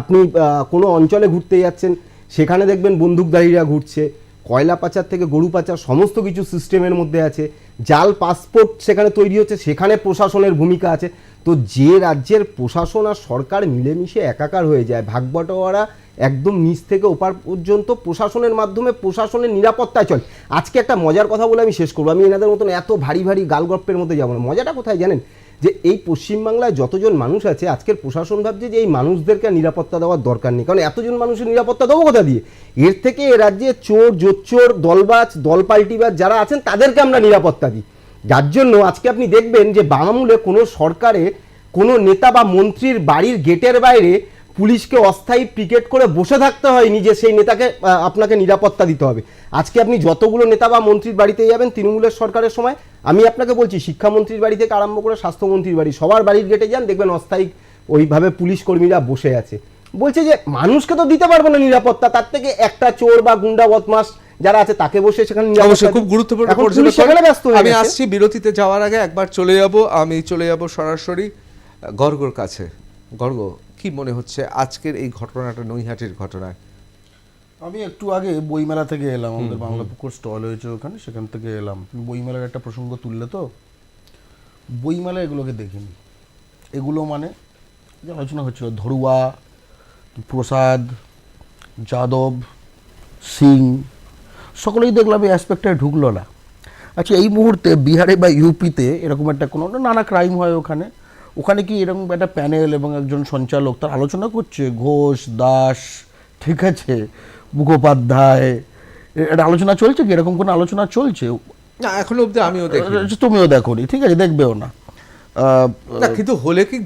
আপনি কোনো অঞ্চলে ঘুরতে যাচ্ছেন, সেখানে দেখবেন বন্দুকধারীরা ঘুরছে, কয়লা পাচার থেকে গরু পাচার সমস্ত কিছু সিস্টেমের মধ্যে আছে, জাল পাসপোর্ট সেখানে তৈরি হচ্ছে, সেখানে প্রশাসনের ভূমিকা আছে। তো যে রাজ্যের প্রশাসন আর সরকার মিলেমিশে একাকার হয়ে যায়, ভাগবটোয়ারা একদম নিচ থেকে ওপার পর্যন্ত প্রশাসনের মাধ্যমে প্রশাসনের নিরাপত্তায় চলে। আজকে একটা মজার কথা বলে আমি শেষ করবো, আমি এনাদের মতন এত ভারী ভারী গালগপ্পের মধ্যে যাবো না। মজাটা কোথায় জানেন? যে এই পশ্চিমবাংলায় যতজন মানুষ আছে আজকের প্রশাসন ভাবছে যে এই মানুষদেরকে নিরাপত্তা দেওয়ার দরকার নেই, কারণ এতজন মানুষের নিরাপত্তা দেবো কোথা দিয়ে? এর থেকে এ রাজ্যে চোর, জোচ্চোর, দলবাজ, দলপাল্টিবাজ যারা আছেন তাদেরকে আমরা নিরাপত্তা দিই। যার জন্য আজকে আপনি দেখবেন যে বামামূলে কোনো সরকারে কোনো নেতা বা মন্ত্রীর বাড়ির গেটের বাইরে পুলিশকে অস্থায়ী পিকেট করে বসে থাকতে হয়নি যে সেই নেতাকে আপনাকে নিরাপত্তা দিতে হবে। আজকে আপনি যতগুলো নেতা বা মন্ত্রীর বাড়িতে যাবেন তৃণমূলের সরকারের সময়, আমি আপনাকে বলছি শিক্ষামন্ত্রীর বাড়ি থেকে আরম্ভ করে স্বাস্থ্যমন্ত্রীর বাড়ি সবার বাড়ির গেটে যান, দেখবেন অস্থায়ী ওইভাবে পুলিশ কর্মীরা বসে আছে। বলছে যে মানুষকে তো দিতে পারবো না নিরাপত্তা, তার থেকে একটা চোর বা গুন্ডা বদমাস যারা আছে তাকে বসে সেখানে অবশ্যই খুব গুরুত্বপূর্ণ এখন পর্যবেক্ষণ। পুলিশ সেখানে ব্যস্ত হয়ে আমি গেছে। আসছি বিরতিতে যাওয়ার আগে একবার আমি চলে যাব সরাসরি গর্গর কাছে। গর্গ, কি মনে হচ্ছে আজকের এই ঘটনাটা, নৈহাটির ঘটনায়? আমি একটু আগে বইমেলা থেকে এলাম, আমাদের বাংলা পুকুর স্টল হয়েছে ওখানে, সেখান থেকে এলাম। বইমেলার একটা প্রসঙ্গ তুললে তো, বইমেলা এগুলোকে দেখিনি। এগুলো মানে যে আলোচনা হচ্ছিল ধরুয়া, প্রসাদ, যাদব, সিং, সকলেই দেখলাম এই অ্যাসপেক্টে ঢুকলো না। আচ্ছা, এই মুহূর্তে বিহারে বা ইউপিতে এরকম একটা কোনো নানা ক্রাইম হয় ওখানে, ওখানে কি এরকম একটা প্যানেল এবং একজন সঞ্চালক তার আলোচনা করছে, ঘোষ, দাস, ঠিক আছে, মুখোপাধ্যায়, একটা আলোচনা চলছে কি? এরকম কোনো আলোচনা চলছে? না, এখনো অবধি আমিও দেখি। তুমিও দেখোনি, ঠিক আছে, দেখবেও না। না, কিন্তু হলে কি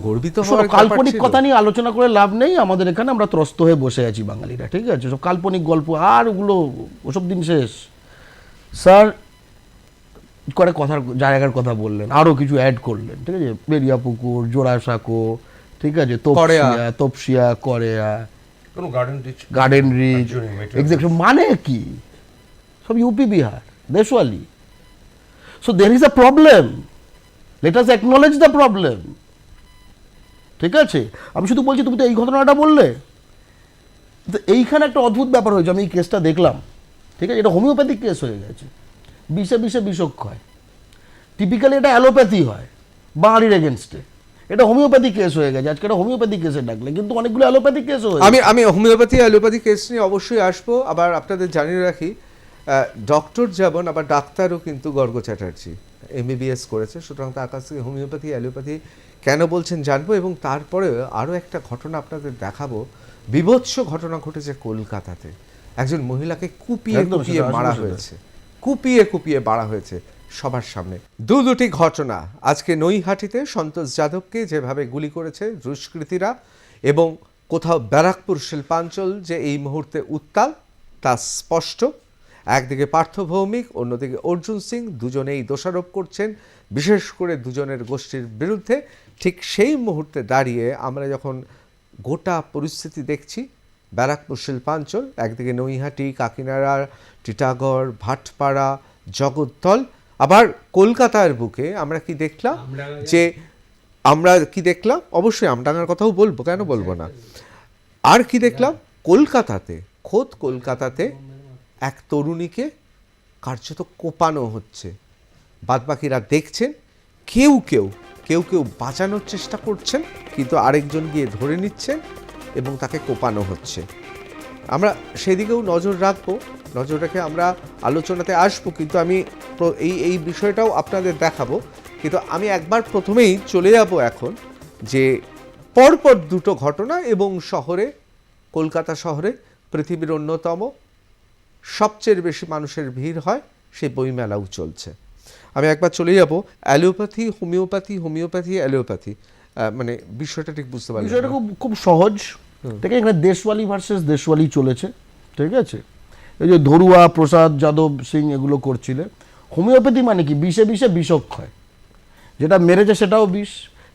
গর্বিত শোনো, হওয়ার কাল্পনিক কথা নিয়ে আলোচনা করে লাভ নেই। আমাদের এখানে আমরা ত্রস্ত হয়ে বসে আছি বাঙালিরা, ঠিক আছে, সব কাল্পনিক গল্প আর ওগুলো, ওসব দিন শেষ। স্যার করে কথার জায়গার কথা বললেন, আরও কিছু অ্যাড করলেন, ঠিক আছে, বেরিয়াপুকুর, জোড়াসাঁকো, ঠিক আছে, তপসিয়া, করেয়া, কোনো গার্ডেন রিচ, এক্সাক্টলি মানে কি? সব UP, Bihar, Deshwali. So there is a problem, let us acknowledge the problem, ঠিক আছে। আমি শুধু বলছি, তুমি তো এই ঘটনাটা বললে, তো এইখানে একটা অদ্ভুত ব্যাপার হয়েছে। আমি এই কেসটা দেখলাম, ঠিক আছে, এটা হোমিওপ্যাথিক কেস হয়ে গেছে। বিষে বিষে বিষক্ষয়, টিপিক্যালি এটা অ্যালোপ্যাথি হয় বাঙালির এগেনস্টে, এটা হোমিওপ্যাথি কেস হয়ে গেছে। আজকে এটা হোমিওপ্যাথি কেসে ডাকলে, কিন্তু অনেকগুলো অ্যালোপ্যাথিক কেস হয়ে আমি অ্যালোপ্যাথি কেস নিয়ে অবশ্যই আসবো। আবার আপনাদের জানিয়ে রাখি, ডক্টর যেমন আবার ডাক্তারও কিন্তু গর্গ চ্যাটার্জি MBBS করেছে, সুতরাং তার কাছ থেকে হোমিওপ্যাথি, অ্যালোপ্যাথি কেন বলছেন জানবো। এবং তারপরে আরও একটা ঘটনা আপনাদের দেখাবো, বিভৎস ঘটনা ঘটেছে কলকাতাতে। একজন মহিলাকে কুপিয়ে মারা হয়েছে, কুপিয়ে মারা হয়েছে সবার সামনে। দুটি ঘটনা আজকে নৈহাটিতে, সন্তোষ যাদবকে যেভাবে গুলি করেছে দুষ্কৃতীরা, এবং কোথাও ব্যারাকপুর শিল্পাঞ্চল যে এই মুহূর্তে উত্তাল তা স্পষ্ট। একদিকে পার্থ ভৌমিক, অন্যদিকে অর্জুন সিং, দুজনেই দোষারোপ করছেন বিশেষ করে দুজনের গোষ্ঠীর বিরুদ্ধে। ঠিক সেই মুহূর্তে দাঁড়িয়ে আমরা যখন গোটা পরিস্থিতি দেখছি, ব্যারাকপুর শিল্পাঞ্চল, একদিকে নৈহাটি, কাকিনাড়া, টিটাগড়, ভাটপাড়া, জগদ্দল, আবার কলকাতার বুকে আমরা কি দেখলাম, অবশ্যই আমডাঙ্গার কথাও বলবো, কেন বলবো না। আর কি দেখলাম, খোদ কলকাতাতে এক তরুণীকে কার্যত কোপানো হচ্ছে। বাদবাকিরা দেখছেন, কেউ কেউ বাঁচানোর চেষ্টা করছেন, কিন্তু আরেকজন গিয়ে ধরে নিচ্ছেন এবং তাকে কোপানো হচ্ছে। আমরা সেদিকেও নজর রাখবো, নজর রেখে আমরা আলোচনাতে আসবো, কিন্তু আমি এই বিষয়টাও আপনাদের দেখাবো। কিন্তু আমি একবার প্রথমেই চলে যাব এখন যে পরপর দুটো ঘটনা, এবং কলকাতা শহরে পৃথিবীর অন্যতম সবচেয়ে বেশি মানুষের ভিড় হয় সেই বইমেলাও চলছে। আমি একবার চলে যাব অ্যালোপ্যাথি, হোমিওপ্যাথি, অ্যালোপ্যাথি, মানে বিষয়টা ঠিক বুঝতে পারলাম। বিষয়টা খুব সহজ, ঠিক আছে। এখানে দেশওয়ালি ভার্সেস দেশওয়ালি চলেছে, ঠিক আছে। এই যে ধরুয়া, প্রসাদ, যাদব, সিং এগুলো করছিলে। হোমিওপ্যাথি মানে কি? বিষে বিষে বিষক্ষয়, যেটা মেরেছে সেটাও বিষ,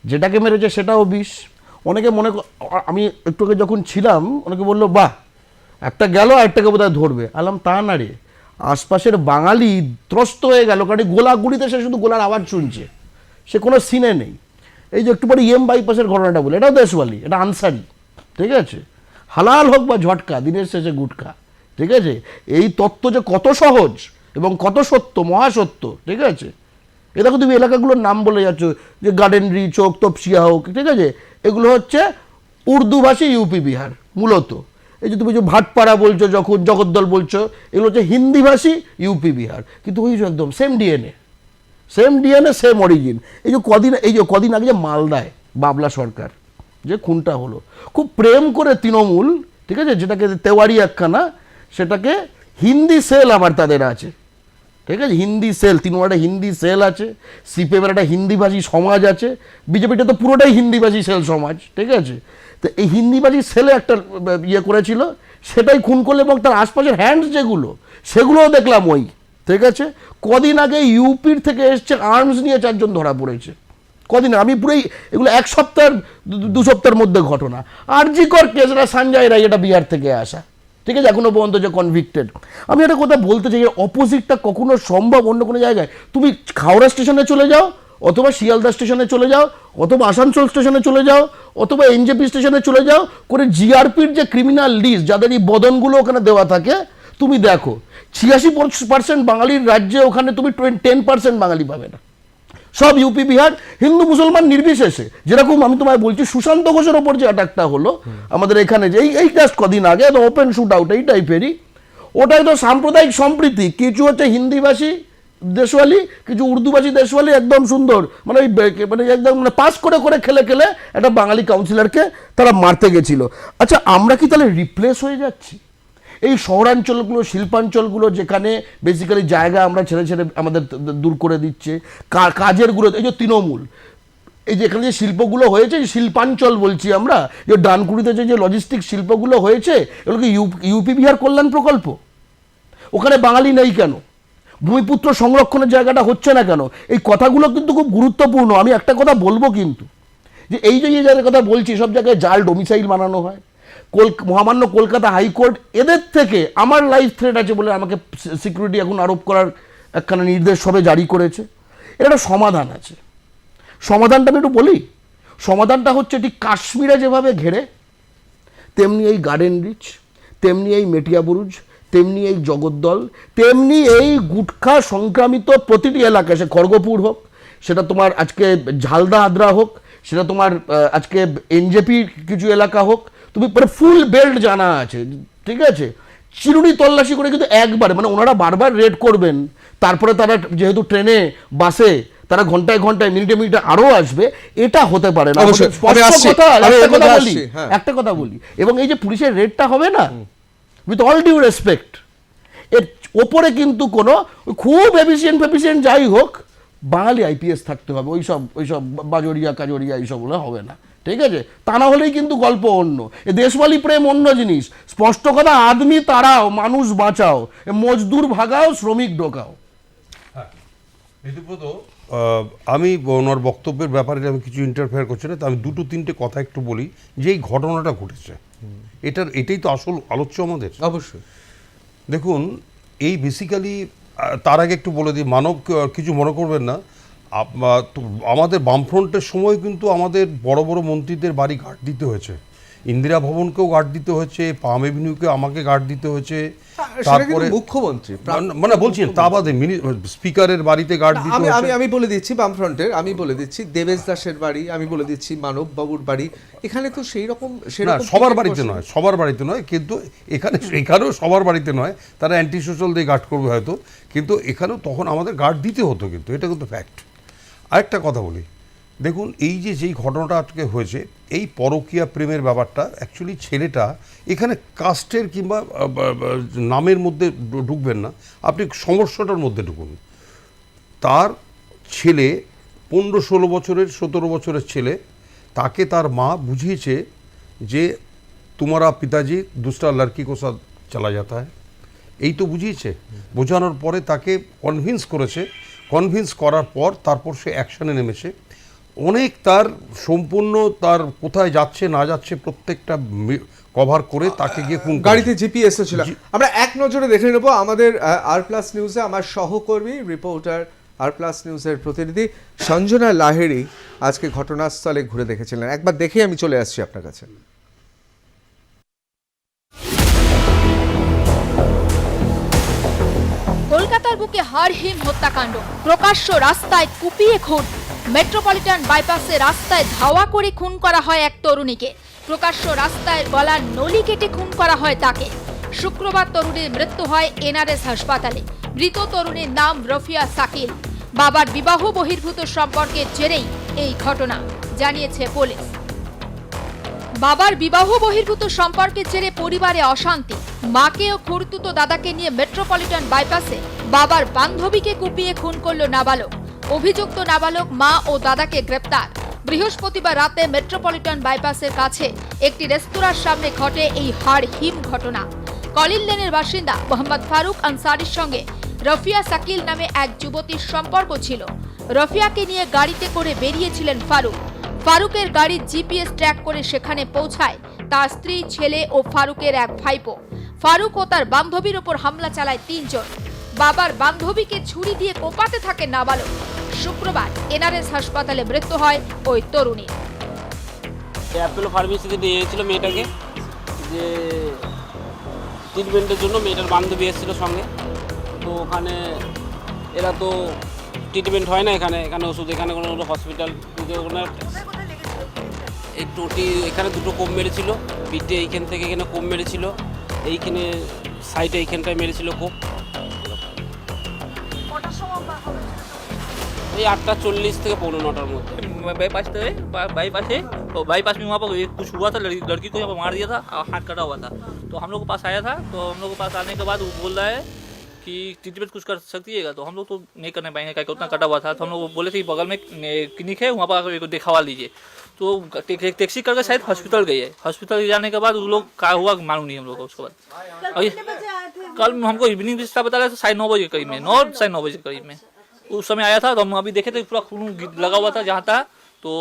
যেটাকে মেরেছে সেটাও বিষ। অনেকে আমি একটু আগে যখন ছিলাম, অনেকে বললো বাহ, একটা গেল আর একটাকে বোধহয় ধরবে। আলাম তা না রে, আশপাশের বাঙালি ত্রস্ত হয়ে গেল, কারণ গোলাগুলিতে সে শুধু গোলার আওয়াজ শুনছে, সে কোনো সিনে নেই। এই যে একটু পরে বাইপাসের ঘটনাটা বলে, এটাও দেশওয়ালি, এটা আনসারি, ঠিক আছে। হালাল হোক বা ঝটকা, দিনের শেষে গুটকা, ঠিক আছে। এই তত্ত্ব যে কত সহজ এবং কত সত্য, মহাসত্য, ঠিক আছে। এ দেখো, তুমি এলাকাগুলোর নাম বলে যাচ্ছ, যে গার্ডেন রিচ হোক, তপসিয়া হোক, ঠিক আছে, এগুলো হচ্ছে উর্দুভাষী ইউপি বিহার মূলত। এই যে তুমি যে ভাটপাড়া বলছো, যখন জগদ্দল বলছো, এগুলো হচ্ছে হিন্দিভাষী ইউপি বিহার, কিন্তু ওই একদম same DNA, same DNA same origin. এই যে কদিন আগে যে মালদায় বাবলা সরকার যে খুনটা হলো, খুব প্রেম করে তৃণমূল, ঠিক আছে, যেটাকে তেওয়ারি একখানা, সেটাকে হিন্দি সেল আবার তাদের আছে, ঠিক আছে, হিন্দি সেল, তৃণমূলের হিন্দি সেল আছে, সিপিএমের একটা হিন্দিভাষী সমাজ আছে, বিজেপিটা তো পুরোটাই হিন্দিভাষী সেল সমাজ, ঠিক আছে। তো এই হিন্দিভাষী সেলে একটা ইয়ে করেছিল, সেটাই খুন করলে, এবং তার আশপাশের হ্যান্ডস যেগুলো সেগুলোও দেখলাম ওই, ঠিক আছে। কদিন আগে ইউপির থেকে এসছে আর্মস নিয়ে 4 জন ধরা পড়েছে, কদিন, আমি পুরোই এগুলো 1 সপ্তাহ 2 সপ্তাহের মধ্যে ঘটনা। আরজিকর কেসটা সঞ্জয় রায়, এটা বিহার থেকে আসা, ঠিক আছে, এখনো পর্যন্ত যে কনভিক্টেড। আমি একটা কথা বলতে চাই, অপোজিটটা কখনো সম্ভব অন্য কোনো জায়গায়? তুমি হাওড়া স্টেশনে চলে যাও, অথবা শিয়ালদা স্টেশনে চলে যাও, অথবা আসানসোল স্টেশনে চলে যাও, অথবা এনজেপি স্টেশনে চলে যাও, করে জিআরপির যে ক্রিমিনাল লিস্ট, যাদের এই বদনগুলো ওখানে দেওয়া থাকে, তুমি দেখো 86% বাঙালির রাজ্যে, ওখানে তুমি 10% বাঙালি পাবে না। সব ইউপি বিহার, হিন্দু মুসলমান নির্বিশেষে। যেরকম আমি তোমায় বলছি, সুশান্ত ঘোষের ওপর যে অ্যাটাকটা হলো আমাদের এখানে, যে এই জাস্ট কদিন আগে, ওপেন শুট আউট এই টাইপেরই, ওটাই তো সাম্প্রদায়িক সম্প্রীতি। কিছু হচ্ছে হিন্দিভাষী দেশওয়ালি, কিছু উর্দুভাষী দেশওয়ালি, একদম সুন্দর, মানে ওই মানে একদম মানে পাস করে করে খেলে খেলে একটা বাঙালি কাউন্সিলরকে তারা মারতে গেছিল। আচ্ছা, আমরা কি তাহলে রিপ্লেস হয়ে যাচ্ছি? এই শহরাঞ্চলগুলো, শিল্পাঞ্চলগুলো, যেখানে বেসিক্যালি জায়গা আমরা ছেড়ে ছেড়ে আমাদের দূর করে দিচ্ছে, কাজেরগুলো, এই যে তৃণমূল, এই যে এখানে যে শিল্পগুলো হয়েছে, শিল্পাঞ্চল বলছি আমরা, যে ডানকুনিতে যে লজিস্টিক শিল্পগুলো হয়েছে, এগুলোকে ইউপি বিহার কল্যাণ প্রকল্প। ওখানে বাঙালি নেই কেন? ভূমিপুত্র সংরক্ষণের জায়গাটা হচ্ছে না কেন? এই কথাগুলো কিন্তু খুব গুরুত্বপূর্ণ। আমি একটা কথা বলবো কিন্তু, যে এই যে জায়গার কথা বলছি, সব জায়গায় জাল ডোমিসাইল বানানো হয়। মহামান্য কলকাতা হাইকোর্ট এদের থেকে আমার লাইফ থ্রেট আছে বলে আমাকে সিকিউরিটি এখন আরোপ করার একখানা নির্দেশ সবে জারি করেছে। এর একটা সমাধান আছে। সমাধানটা আমি একটু বলি। সমাধানটা হচ্ছে, ঠিক কাশ্মীরে যেভাবে ঘেরে, তেমনি এই গার্ডেন রিচ, তেমনি এই মেটিয়া বুরুজ, তেমনি এই জগদ্দল, তেমনি এই গুটখা সংক্রামিত প্রতিটি এলাকা, সে খড়গপুর হোক, সেটা তোমার আজকে ঝালদা আদ্রা হোক, সেটা তোমার আজকে এনজেপি কিছু এলাকা হোক, তুমি মানে ফুল বেল্ট জানা আছে, ঠিক আছে। চিরুনি তল্লাশি করে কিন্তু একবারে, মানে ওনারা বারবার রেড করবেন, তারপরে তারা যেহেতু ট্রেনে বাসে তারা ঘন্টায় ঘন্টায় মিনিটে মিনিটে আরো আসবে, এটা হতে পারে না। একটা কথা বলি, এবং এই যে পুলিশের রেডটা হবে না, উইথ অল ডিউ রেসপেক্ট, এর ওপরে কিন্তু কোনো খুব এফিসিয়েন্ট যাই হোক, বাঙালি আইপিএস থাকতে হবে। ওইসব বাজরিয়া কাজরিয়া এইসব হলে হবে না, ঠিক আছে। তা না হলেই কিন্তু গল্প অন্য। এ দেশওয়ালি প্রেম অন্য জিনিস। স্পষ্ট কথা, আদমি তারাও, মানুষ বাঁচাও, মজদুর ভাগাও, শ্রমিক ঢোকাও। আমি ওনার বক্তব্যের ব্যাপারে আমি কিছু ইন্টারফেয়ার করছি না, তো আমি 2-3টে কথা একটু বলি, যে এই ঘটনাটা ঘটেছে, এটাই তো আসল আলোচ্য আমাদের। অবশ্যই দেখুন, এই বেসিক্যালি, তার আগে একটু বলে দিই, মানব কিছু মনে করবেন না, আমাদের বামফ্রন্টের সময় কিন্তু আমাদের বড় বড় মন্ত্রীদের বাড়ি গার্ড দিতে হয়েছে। ইন্দিরা ভবনকেও গার্ড দিতে হয়েছে, পাম এভিনিউকে আমাকে গার্ড দিতে হয়েছে, তারপরে মুখ্যমন্ত্রী, মানে বলছি তা বাদে স্পিকারের বাড়িতে গার্ড দিতে হয়েছে। আমি বলে দিচ্ছি বামফ্রন্টের, আমি বলে দিচ্ছি দেবেশ দাসের বাড়ি, আমি বলে দিচ্ছি মানব বাবুর বাড়ি। এখানে তো সেই রকম সবার বাড়িতে নয়, কিন্তু এখানেও সবার বাড়িতে নয়, তারা অ্যান্টি সোশ্যাল দিয়ে গার্ড করবে হয়তো, কিন্তু এখানেও তখন আমাদের গার্ড দিতে হতো, কিন্তু এটা কিন্তু ফ্যাক্ট। আরেকটা কথা বলি, দেখুন, এই যেই ঘটনাটা আজকে হয়েছে, এই পরকীয়া প্রেমের ব্যাপারটা, অ্যাকচুয়ালি ছেলেটা এখানে কাস্টের কিংবা নামের মধ্যে ঢুকবেন না, আপনি সমস্যাটার মধ্যে ঢুকুন। তার ছেলে 15-16 বছরের, 17 বছরের ছেলে, তাকে তার মা বুঝিয়েছে যে তোমারা পিতাজি দুসরা লড়কি কো সাথ চলা যাতা হ্যায়, এই তো বুঝিয়েছে। বোঝানোর পরে তাকে কনভিন্স করার পর তারপর সে অ্যাকশনে নেমেছে। অনেক তার সম্পূর্ণ তার কোথায় যাচ্ছে না যাচ্ছে প্রত্যেকটা কভার করে তাকে গিয়ে গাড়িতে জিপিএস ছিল। আমরা এক নজরে দেখে নেব আমাদের আর প্লাস নিউজে আমার সহকর্মী রিপোর্টার, আর প্লাস নিউজের প্রতিনিধি সঞ্জনা লাহিড়ী আজকে ঘটনাস্থলে ঘুরে দেখেছিলেন। একবার দেখে আমি চলে আসছি আপনার কাছে। কলকাতার বুকে হাড়হিম হত্যাকাণ্ড, প্রকাশ্য রাস্তায় কুপিয়ে খুন। মেট্রোপলিটন বাইপাসে রাস্তায় ধাওয়া করে খুন করা হয় এক তরুণীকে। প্রকাশ্য রাস্তায় গলার নলি কেটে খুন করা হয় তাকে। শুক্রবার তরুণীর মৃত্যু হয় এনআরএস হাসপাতালে। মৃত তরুণীর নাম রফিয়া সাকিল। বাবার বিবাহ বহির্ভূত সম্পর্কের জেরেই এই ঘটনা, জানিয়েছে পুলিশ। বাবার বিবাহ বহির্ভূত সম্পর্কের জেরে পরিবারে অশান্তি। মাকে ও খুড়তুতো দাদাকে নিয়ে মেট্রোপলিটন বাইপাসে বাবার বান্ধবীকে কুপিয়ে খুন করল নাবালক। অভিযুক্ত নাবালক মা ও দাদাকে গ্রেপ্তার। বৃহস্পতিবার রাতে মেট্রোপলিটন বাইপাসের কাছে একটি রেস্তোরাঁর সামনে ঘটে এই হাড়হিম ঘটনা। কলিল লেনের বাসিন্দা মোহাম্মদ ফারুক আনসারির সঙ্গে রফিয়া সাকিল নামে এক যুবতীর সম্পর্ক ছিল। রফিয়াকে নিয়ে গাড়িতে করে বেরিয়েছিলেন ফারুক। ফারুকের গাড়ির জিপিএস ট্র্যাক করে সেখানে পৌঁছায় তার স্ত্রী, ছেলে ও ফারুকের এক ভাইপো। ফারুক ও তার বান্ধবীর ওপর হামলা চালায় 3 জন। বাবার বান্ধবীকে ছুরি দিয়ে কোপাতে থাকে নাবালক। শুক্রবার এনআরএস হাসপাতালে মৃত্যু হয় ওই তরুণীর। অ্যাপেলো ফার্মেসিতে নিয়ে গিয়েছিল মেয়েটাকে, যে ট্রিটমেন্টের জন্য। মেয়েটার বান্ধবী এসেছিল সঙ্গে। তো ওখানে এরা তো ট্রিটমেন্ট হয় না এখানে ওষুধ, এখানে কোনো হসপিটাল একটু এখানে 2টো কোপ মেরেছিল পিঠে, এইখান থেকে এখানে কোপ মেরেছিল, এইখানে সাইডে এইখানটায় মেরেছিল কোপ। এই 8:40 থেকে 8:45 মধ্যে। बाईपास में वहाँ पर कुछ हुआ था, लड़की को यहाँ पर मार दिया था, हाथ कटा हुआ था। तो हम लोग के पास आया था, तो हम लोग के पास आने के बाद वो बोल रहा है कि ट्रीटमेंट कुछ कर सकती है। तो हम लोग तो नहीं करने पाएंगे, क्या उतना कटा हुआ था। तो हम लोग बोले थे बगल में क्लिनिक है, वहाँ पर दिखवा लीजिए। तो टैक्सी करके शायद हॉस्पिटल गई है। हॉस्पिटल जाने के बाद उन लोग क्या हुआ मालूम नहीं हम लोग को। उसके बाद कल हमको इवनिंग में बता रहे थे 9:30 बजे करीब में, 9:30 बजे करीब में उस समय आया था। तो हम अभी देखे थे पूरा खून लगा हुआ था जहाँ था। तो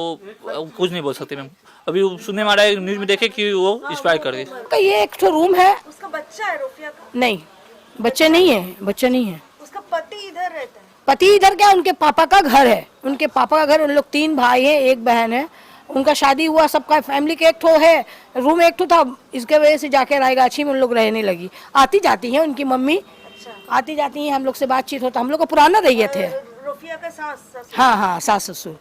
कुछ नहीं बोल सकते मैम। अभी सुनने में आ रहा है, न्यूज में देखे कि वो एक्सपायर कर गई। ये एक तो रूम है। उसका बच्चा है रोफिया का? नहीं, बच्चे नहीं है, बच्चा नहीं है। उसका पति इधर रहता है? पति इधर क्या, उनके पापा का घर है। उनके पापा का घर, उन लोग 3 भाई हैं, 1 बहन है। उनका शादी हुआ, सबका फैमिली के एक ठो है, रूम एक ठो था। इसके वजह से जाके रायगाछी में उन लोग रहने लगी। आती जाती है उनकी मम्मी, आती जाती है, हम लोग से बातचीत होता। हम लोग को पुराना रही थे। रोफिया का सास ससुर? हाँ हाँ, सास ससुर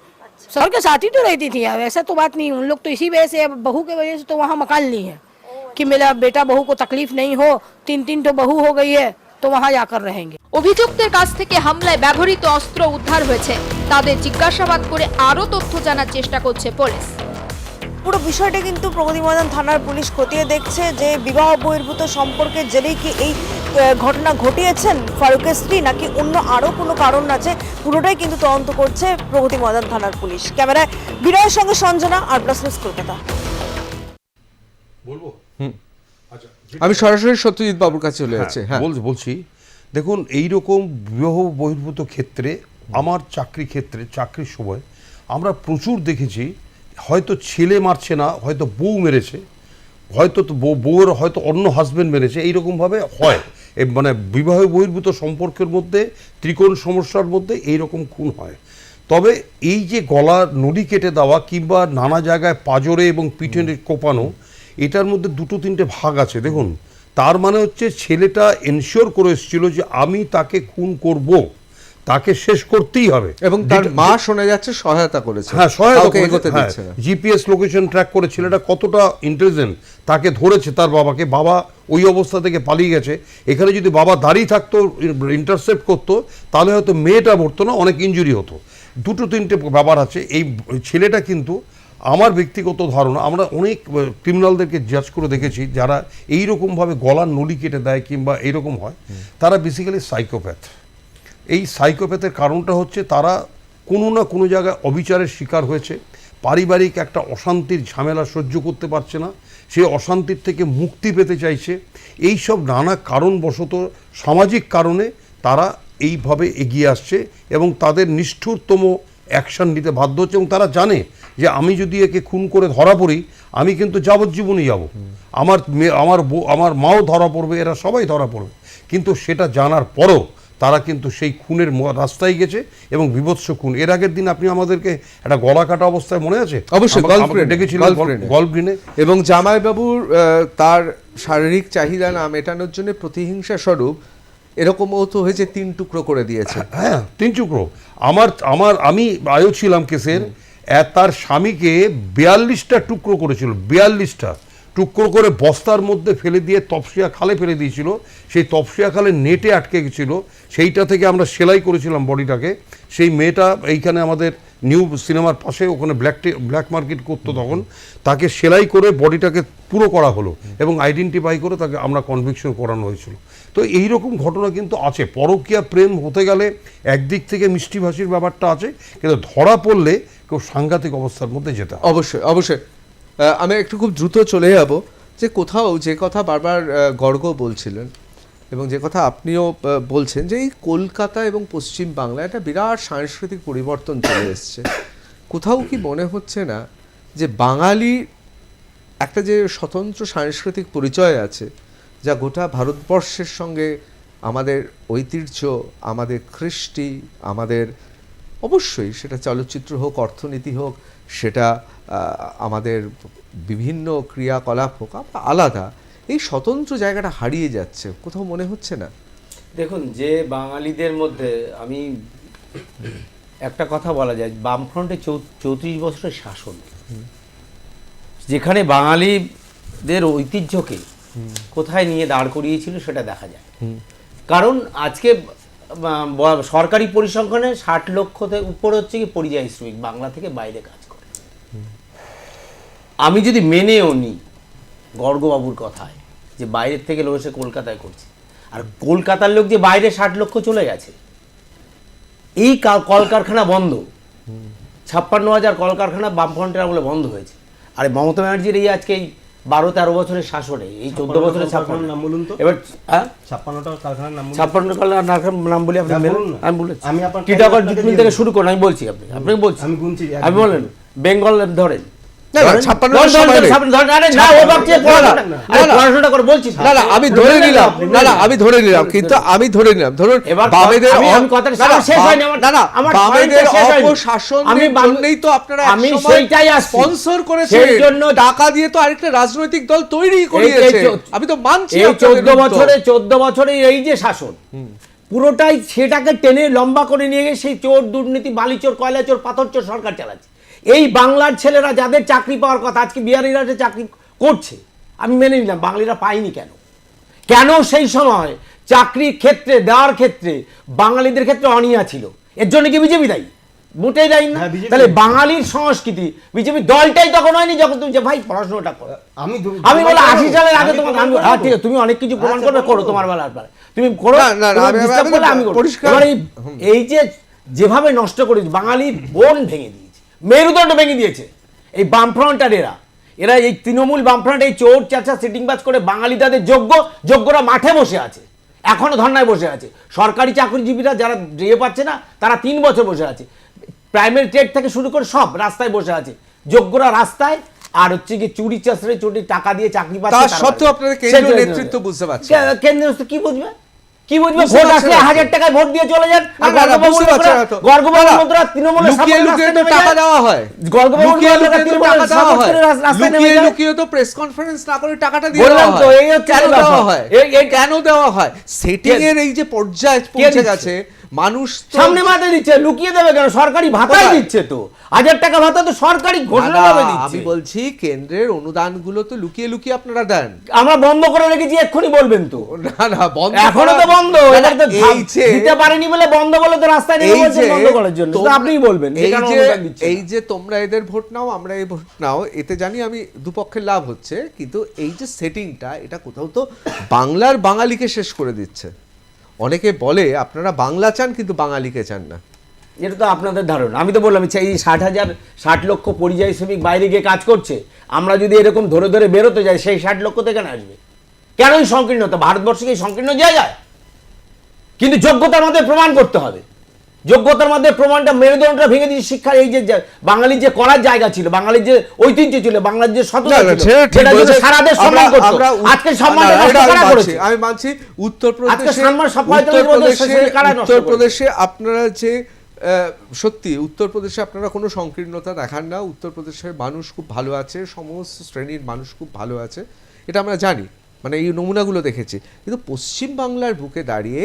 सर के साथ ही तो रहती थी। ऐसा तो बात नहीं, उन लोग तो इसी वजह से, बहू के वजह से तो वहाँ मकान ली है कि मेरा बेटा बहू को तकलीफ नहीं हो। 3 तो बहू हो गई है, तो वहाँ जाकर रहेंगे। অভিযুক্তের কাছ থেকে হামলায় ব্যবহৃত অস্ত্র উদ্ধার হয়েছে। তাদের জিজ্ঞাসাবাদ করে আরও তথ্য জানার চেষ্টা করছে পুলিশ। পুরো বিষয়টা কিন্তু প্রগতি ময়দান থানার পুলিশ খতিয়ে দেখছে যে বিবাহ বহির্ভূত সম্পর্কের জেরেই কি এই ঘটনা ঘটিয়েছেন ফারুকের স্ত্রী, নাকি অন্য আরও কোনো কারণ আছে। পুরোটাই কিন্তু তদন্ত করছে প্রগতি ময়দান থানার পুলিশ। ক্যামেরায় বিনয়ের সঙ্গে সঞ্জনা, আর+নিউজ কলকাতা। বলবো? আচ্ছা, আমি সরাসরি সত্যজিৎ বাবুর কাছে চলে যাচ্ছি। হ্যাঁ, বলছি দেখুন, এইরকম বিবাহ বহির্ভূত ক্ষেত্রে আমার চাকরির সময় আমরা প্রচুর দেখেছি। হয়তো ছেলে মারছে না, হয়তো বউ মেরেছে, হয়তো বউয়ের হয়তো অন্য হাজবেন্ড মেরেছে, এইরকমভাবে হয়। মানে বিবাহ বহির্ভূত সম্পর্কের মধ্যে, ত্রিকোণ সমস্যার মধ্যে এইরকম খুন হয়। তবে এই যে গলার নড়ি কেটে দেওয়া কিংবা নানা জায়গায় পাঁজরে এবং পিঠে কোপানো, এটার মধ্যে 2-3টে ভাগ আছে। দেখুন, তার মানে হচ্ছে ছেলেটা এনশিওর করে এসেছিল যে আমি তাকে খুন করব, তাকে শেষ করতেই হবে। এবং তার মা শোনা যাচ্ছে সহায়তা করেছে। হ্যাঁ, সহায়তা এগোতে দিচ্ছে না। জিপিএস লোকেশন ট্র্যাক করে ছেলেটা কতটা ইন্টেলিজেন্ট, তাকে ধরেছে তার বাবাকে। বাবা ওই অবস্থা থেকে পালিয়ে গেছে। এখানে যদি বাবা দাঁড়িয়ে থাকতো, ইন্টারসেপ্ট করতো, তাহলে হয়তো মেয়েটা মরতো না, অনেক ইনজুরি হতো। 2-3টে ব্যাপার আছে। এই ছেলেটা কিন্তু, আমার ব্যক্তিগত ধারণা, আমরা অনেক ক্রিমিনালদেরকে জাজ করে দেখেছি যারা এইরকমভাবে গলার নলি কেটে দেয় কিংবা এইরকম হয়, তারা বেসিক্যালি সাইকোপ্যাথ। এই সাইকোপ্যাথের কারণটা হচ্ছে তারা কোনো না কোনো জায়গায় অবিচারের শিকার হয়েছে, পারিবারিক একটা অশান্তির ঝামেলা সহ্য করতে পারছে না, সেই অশান্তির থেকে মুক্তি পেতে চাইছে। এই সব নানা কারণবশত, সামাজিক কারণে তারা এইভাবে এগিয়ে আসছে এবং তাদের নিষ্ঠুরতম অ্যাকশান নিতে বাধ্য হচ্ছে। এবং তারা জানে যে আমি যদি একে খুন করে ধরা পড়ি, আমি কিন্তু যাবজ্জীবনই যাব, আমার মাও ধরা পড়বে, এরা সবাই ধরা পড়বে। কিন্তু সেটা জানার পরও তারা কিন্তু সেই খুনের রাস্তায় গেছে এবং বিভৎস খুন। এর আগের দিন আপনি আমাদেরকে একটা গলা কাটা অবস্থায় মনে আছে? অবশ্যই ডেকেছিলেন গল্ফগ্রিনে। এবং জামাইবাবুর তার শারীরিক চাহিদা না মেটানোর জন্য প্রতিহিংসা স্বরূপ এরকমও তো হয়েছে, 3 টুকরো করে দিয়েছে। হ্যাঁ, 3 টুকরো। আমি আয়ও ছিলাম কেসের। তার স্বামীকে 42টা টুকরো করেছিল, 42টা। টুকরো করে বস্তার মধ্যে ফেলে দিয়ে তপসিয়া খালে ফেলে দিয়েছিল। সেই তপসিয়া খালে নেটে আটকে গেছিলো, সেইটা থেকে আমরা সেলাই করেছিলাম বডিটাকে। সেই মেয়েটা এইখানে আমাদের নিউ সিনেমার পাশে ওখানে ব্ল্যাক মার্কেট করতো, তখন তাকে সেলাই করে বডিটাকে পুরো করা হলো এবং আইডেন্টিফাই করে তাকে আমরা কনভিকশন করানো হয়েছিল। তো এই রকম ঘটনা কিন্তু আছে। পরকীয়া প্রেম হতে গেলে একদিক থেকে মিষ্টিভাষীর ব্যাপারটা আছে, কিন্তু ধরা পড়লে কেউ সাংঘাতিক অবস্থার মধ্যে যেতে হয়। অবশ্যই অবশ্যই। আমি একটু খুব দ্রুত চলে যাব যে কোথাও যে কথা বারবার গর্গ বলছিলেন এবং যে কথা আপনিও বলছেন যে এই কলকাতা এবং পশ্চিম বাংলা একটা বিরাট সাংস্কৃতিক পরিবর্তন চলে এসছে। কোথাও কি মনে হচ্ছে না যে বাঙালি একটা যে স্বতন্ত্র সাংস্কৃতিক পরিচয় আছে, যা গোটা ভারতবর্ষের সঙ্গে আমাদের ঐতিহ্য, আমাদের কৃষ্টি, আমাদের অবশ্যই সেটা চলচ্চিত্র হোক, অর্থনীতি হোক, সেটা আমাদের বিভিন্ন ক্রিয়াকলাপ হোক, আলাদা, এই স্বতন্ত্র জায়গাটা হারিয়ে যাচ্ছে, কোথাও মনে হচ্ছে না? দেখুন, যে বাঙালিদের মধ্যে আমি একটা কথা বলা যায়, বামফ্রন্টে 34 বছরের শাসন, যেখানে বাঙালিদের ঐতিহ্যকে কোথায় নিয়ে দাঁড় করিয়েছিল সেটা দেখা যায়। কারণ আজকে সরকারি পরিসংখ্যানে 60 লক্ষ থেকে উপর হচ্ছে কি পরিযায়ী শ্রমিক বাংলা থেকে বাইরে কাজ করে। আমি যদি মেনেও নিই গর্গবাবুর কথায় যে বাইরের থেকে লোক এসে কলকাতায় করছে, আর কলকাতার লোক যে বাইরে 60 লক্ষ চলে গেছে, এই কলকারখানা বন্ধ, 56,000 কলকারখানা বামফ্রন্টের আমলে বন্ধ হয়েছে। আর মমতা ব্যানার্জির এই আজকে এই 12-13 বছরের শাসনে, এই 14 বছরের 56 নাম বলুন তো। এবার 56টা কারখানার নাম বলুন। 56 কারখানার নাম বলি আপনি? আমি বলেছি, আমি আপনার টিটাগড় জুট মিল থেকে শুরু করুন, আমি বলছি আপনাকে বলছি, আমি গুনছি। আমি বলেন বেঙ্গল ধরেন, আমি ধরে নিলাম কিন্তু আমি ধরে নিলাম, ধরুন বামেদের অপশাসন জন্যই তো আপনারা স্পন্সর করেছেন, টাকা দিয়ে তো আরেকটা রাজনৈতিক দল তৈরি করিয়েছে। আমি তো মানছি 14 বছরে এই যে শাসন পুরোটাই সেটাকে টেনে লম্বা করে নিয়ে গিয়ে সেই চোর, দুর্নীতি, বালিচোর, কয়লা চোর, পাথর চোর সরকার চালাচ্ছে। এই বাংলার ছেলেরা যাদের চাকরি পাওয়ার কথা, আজকে বিহারিরা যে চাকরি করছে, আমি মেনে নিলাম, বাঙালিরা পায়নি কেন? কেন সেই সময় চাকরির ক্ষেত্রে দেওয়ার ক্ষেত্রে বাঙালিদের ক্ষেত্রে অনিয়া ছিল? এর জন্য কি বিজেপি দায়ী? মোটেই দায়ী না। তাহলে বাঙালির সংস্কৃতি বিজেপি দলটাই তখন হয়নি যখন তুমি যে ভাই পড়াশোনাটা করো। আমি বলে 80 সালের আগে তোমার, ঠিক আছে তুমি অনেক কিছু প্রমাণ করবে, করো তোমার বেলার পরে তুমি করো, আমি এই যে যেভাবে নষ্ট করেছি, বাঙালির বোন ভেঙে দিয়েছে, মেরুদণ্ড ভেঙে দিয়েছে এই বামফ্রন্ট। আর এরা এই তৃণমূল বামফ্রন্ট, এই চোর চাচা সিটিংবাজ করে বাঙালি তাদের যোগ্যরা মাঠে বসে আছে, এখনো ধর্নায় বসে আছে। সরকারি চাকরিজীবীরা যারা ইয়ে পাচ্ছে না, তারা 3 বছর বসে আছে। প্রাইমারি ট্রেড থেকে শুরু করে সব রাস্তায় বসে আছে, যোগ্যরা রাস্তায়, আর হচ্ছে কি চুরি চাষরে চুরি টাকা দিয়ে চাকরি পাচ্ছে। তার সত্ত্বেও আপনাদের কেন্দ্রীয় নেতৃত্ব বুঝতে পারছে, কেন্দ্রীয় কি বুঝবে? কি বুঝবে? ভোট আসলে 1000 টাকায় ভোট দিয়ে চলে যান। আর গর্গবাবুর মন্ত্রীরা তৃণমূলের টাকা দেওয়া হয়, লুকিয়ে তো প্রেস কনফারেন্স না করে টাকাটা দিয়ে দেওয়া হয়। কেন দেওয়া হয়? সেটিং এর এই যে পর্যায়ে পৌঁছে গেছে, মানুষ সামনে মাথায় দিচ্ছে, লুকিয়ে দেবে কেন? সরকারি ভাতাই দিচ্ছে তো, 1000 টাকা ভাতা তো সরকারি ঘোষণাভাবে দিচ্ছে। আমি বলছি কেন্দ্রের অনুদানগুলো তো লুকিয়ে লুকিয়ে আপনারা দেন। আমরা বন্ধ করে রেখেছি, এক্ষুনি বলবেন তো। না বন্ধ, এখনো তো বন্ধ, এটা তো দিতে পারেনি বলে বন্ধ বলে তো রাস্তায় নেমে বলছে বন্ধ করার জন্য। তো আপনিই বলবেন এই যে তোমরা এদের ভোট নাও, আমরা এই ভোট নাও, এতে জানি আমি দুপক্ষের লাভ হচ্ছে, কিন্তু এই যে সেটিংটা, এটা কোথাও তো বাংলার বাঙালিকে শেষ করে দিচ্ছে। অনেকে বলে আপনারা বাংলা চান কিন্তু বাঙালিকে চান না, এটা তো আপনাদের ধারণা। আমি তো বললাম এই 60 লক্ষ পরিযায়ী শ্রমিক বাইরে গিয়ে কাজ করছে, আমরা যদি এরকম ধরে ধরে বেরোতে যাই, সেই 60 লক্ষ থেকে কেন আসবে? কেন এই সংকীর্ণতা? ভারতবর্ষে এই সংকীর্ণ জায়গায়, কিন্তু যোগ্যতার মধ্যে প্রমাণ করতে হবে। যোগ্যতার মধ্যে প্রমাণটা, মেরুদণ্ডটা ভেঙে দিয়েছে শিক্ষার। এই যে বাঙালির যে করার জায়গা ছিল, বাঙালির যে ঐতিহ্য ছিল, বাংলার যে সততা ছিল, সেটা যদি সারা দেশ সম্মান করত, আজকে সম্মানটা নষ্ট করা করেছে। আমি মানছি উত্তরপ্রদেশে আপনারা যে সত্যি উত্তরপ্রদেশে আপনারা কোনো সংকীর্ণতা দেখান না। উত্তরপ্রদেশের মানুষ খুব ভালো আছে, সমস্ত শ্রেণীর মানুষ খুব ভালো আছে, এটা আমরা জানি, মানে এই নমুনাগুলো দেখেছি। কিন্তু পশ্চিমবাংলার বুকে দাঁড়িয়ে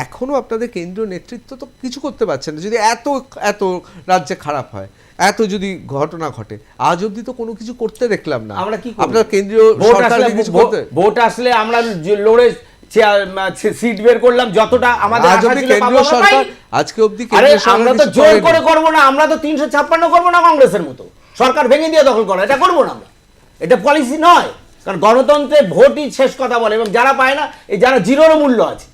এখনো আপনাদের কেন্দ্রীয় নেতৃত্ব তো কিছু করতে পারছেন না। যদি এত এত রাজ্যে খারাপ হয়, এত যদি ঘটনা ঘটে, আজ অবধি তো কোনো কিছু করতে দেখলাম না। আমরা কি করব? আপনার কেন্দ্রীয় ভোট সরকার আসলে কিছু করতে, ভোট আসলে আমরা লড়ে সিট বের করলাম, যতটা আমাদের আজ আশা অবধি ছিল কেন্দ্রীয় পাবো, সরকার, পাই। আজকে অবধি আরে কেন্দ্রীয় সরকার আমরা তো কিছু জোর করেনি। করে করবো না, আমরা তো 356 করবো না কংগ্রেসের মতো, সরকার ভেঙে দিয়ে দখল করা, এটা করবো না আমরা। এটা পলিসি নয়, কারণ গণতন্ত্রে ভোটই শেষ কথা বলে, এবং যারা পায় না, এই যারা জিরোরও মূল্য আছে।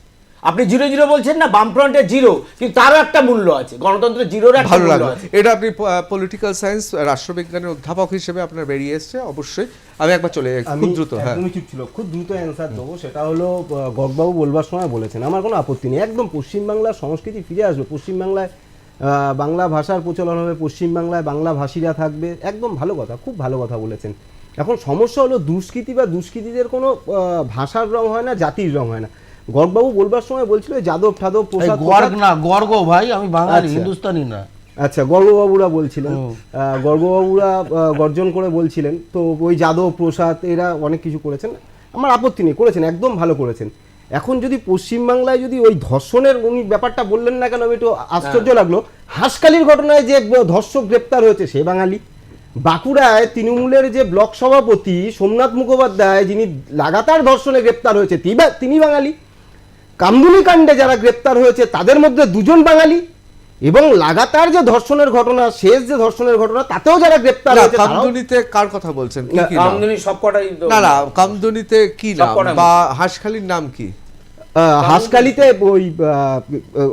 আপনি 0-0 বলছেন না, বামফ্রন্টের 0, কিন্তু তারও একটা মূল্য আছে, গণতন্ত্রের 0-র একটা ভালো মূল্য লাগলো আছে। এটা। আপনি পলিটিক্যাল সায়েন্স রাষ্ট্রবিজ্ঞানের অধ্যাপক হিসেবে আপনার বেরিয়ে এসছে, অবশ্যই। আমি একবার চলে যাই খুব দ্রুত। হ্যাঁ, একদমই চুপ ছিল, খুব দ্রুত অ্যান্সার দেবো। সেটা হলো গগবাবু বলবার সময় বলেছেন, আমার কোনো আপত্তি নেই, একদম পশ্চিমবাংলার সংস্কৃতি ফিরে আসবে, পশ্চিমবাংলায় বাংলা ভাষার প্রচলন হবে, পশ্চিমবাংলায় বাংলা ভাষীরা থাকবে, একদম ভালো কথা, খুব ভালো কথা বলেছেন। এখন সমস্যা হলো দুষ্কৃতি বা দুষ্কৃতীদের কোনো ভাষার রং হয় না, জাতির রং হয় না। গর্গবাবু বলবার সময় বলছিল যাদব ঠাদব প্রসাদ, গর্গ না, গর্গ ভাই, আমি বাঙালি, আচ্ছা। হিন্দুস্তানি না। আচ্ছা, গর্গবাবুরা বলছিলেন, গর্গবাবুরা গর্জন করে বলছিলেন, তো ওই যাদব প্রসাদ এরা অনেক কিছু করেছেন, আমার আপত্তি নেই, করেছেন, একদম ভালো করেছেন। এখন যদি পশ্চিমবাংলায় যদি ওই ধর্ষণের উনি ব্যাপারটা বললেন না কেন, আমি একটু আশ্চর্য লাগলো। হাঁসখালির ঘটনায় যে ধর্ষক গ্রেপ্তার হয়েছে সে বাঙালি। বাঁকুড়ায় তৃণমূলের যে ব্লক সভাপতি সোমনাথ মুখোপাধ্যায়, যিনি লাগাতার ধর্ষণে গ্রেপ্তার হয়েছে, তিনি বাঙালি। কামদুনি কাণ্ডে যারা গ্রেপ্তার হয়েছে তাদের মধ্যে 2জন বাঙালি, এবং লাগাতার যে ধর্ষণের ঘটনা, শেষ যে ধর্ষণের ঘটনা, তাতেও যারা গ্রেপ্তার হয়েছে। কামদুনিতে কার কথা বলছেন? কি কি নাম? কামদুনি সবকটাই না না, কামদুনিতে কি নাম, বা হাঁসখালির নাম কি? হাঁসখালিতে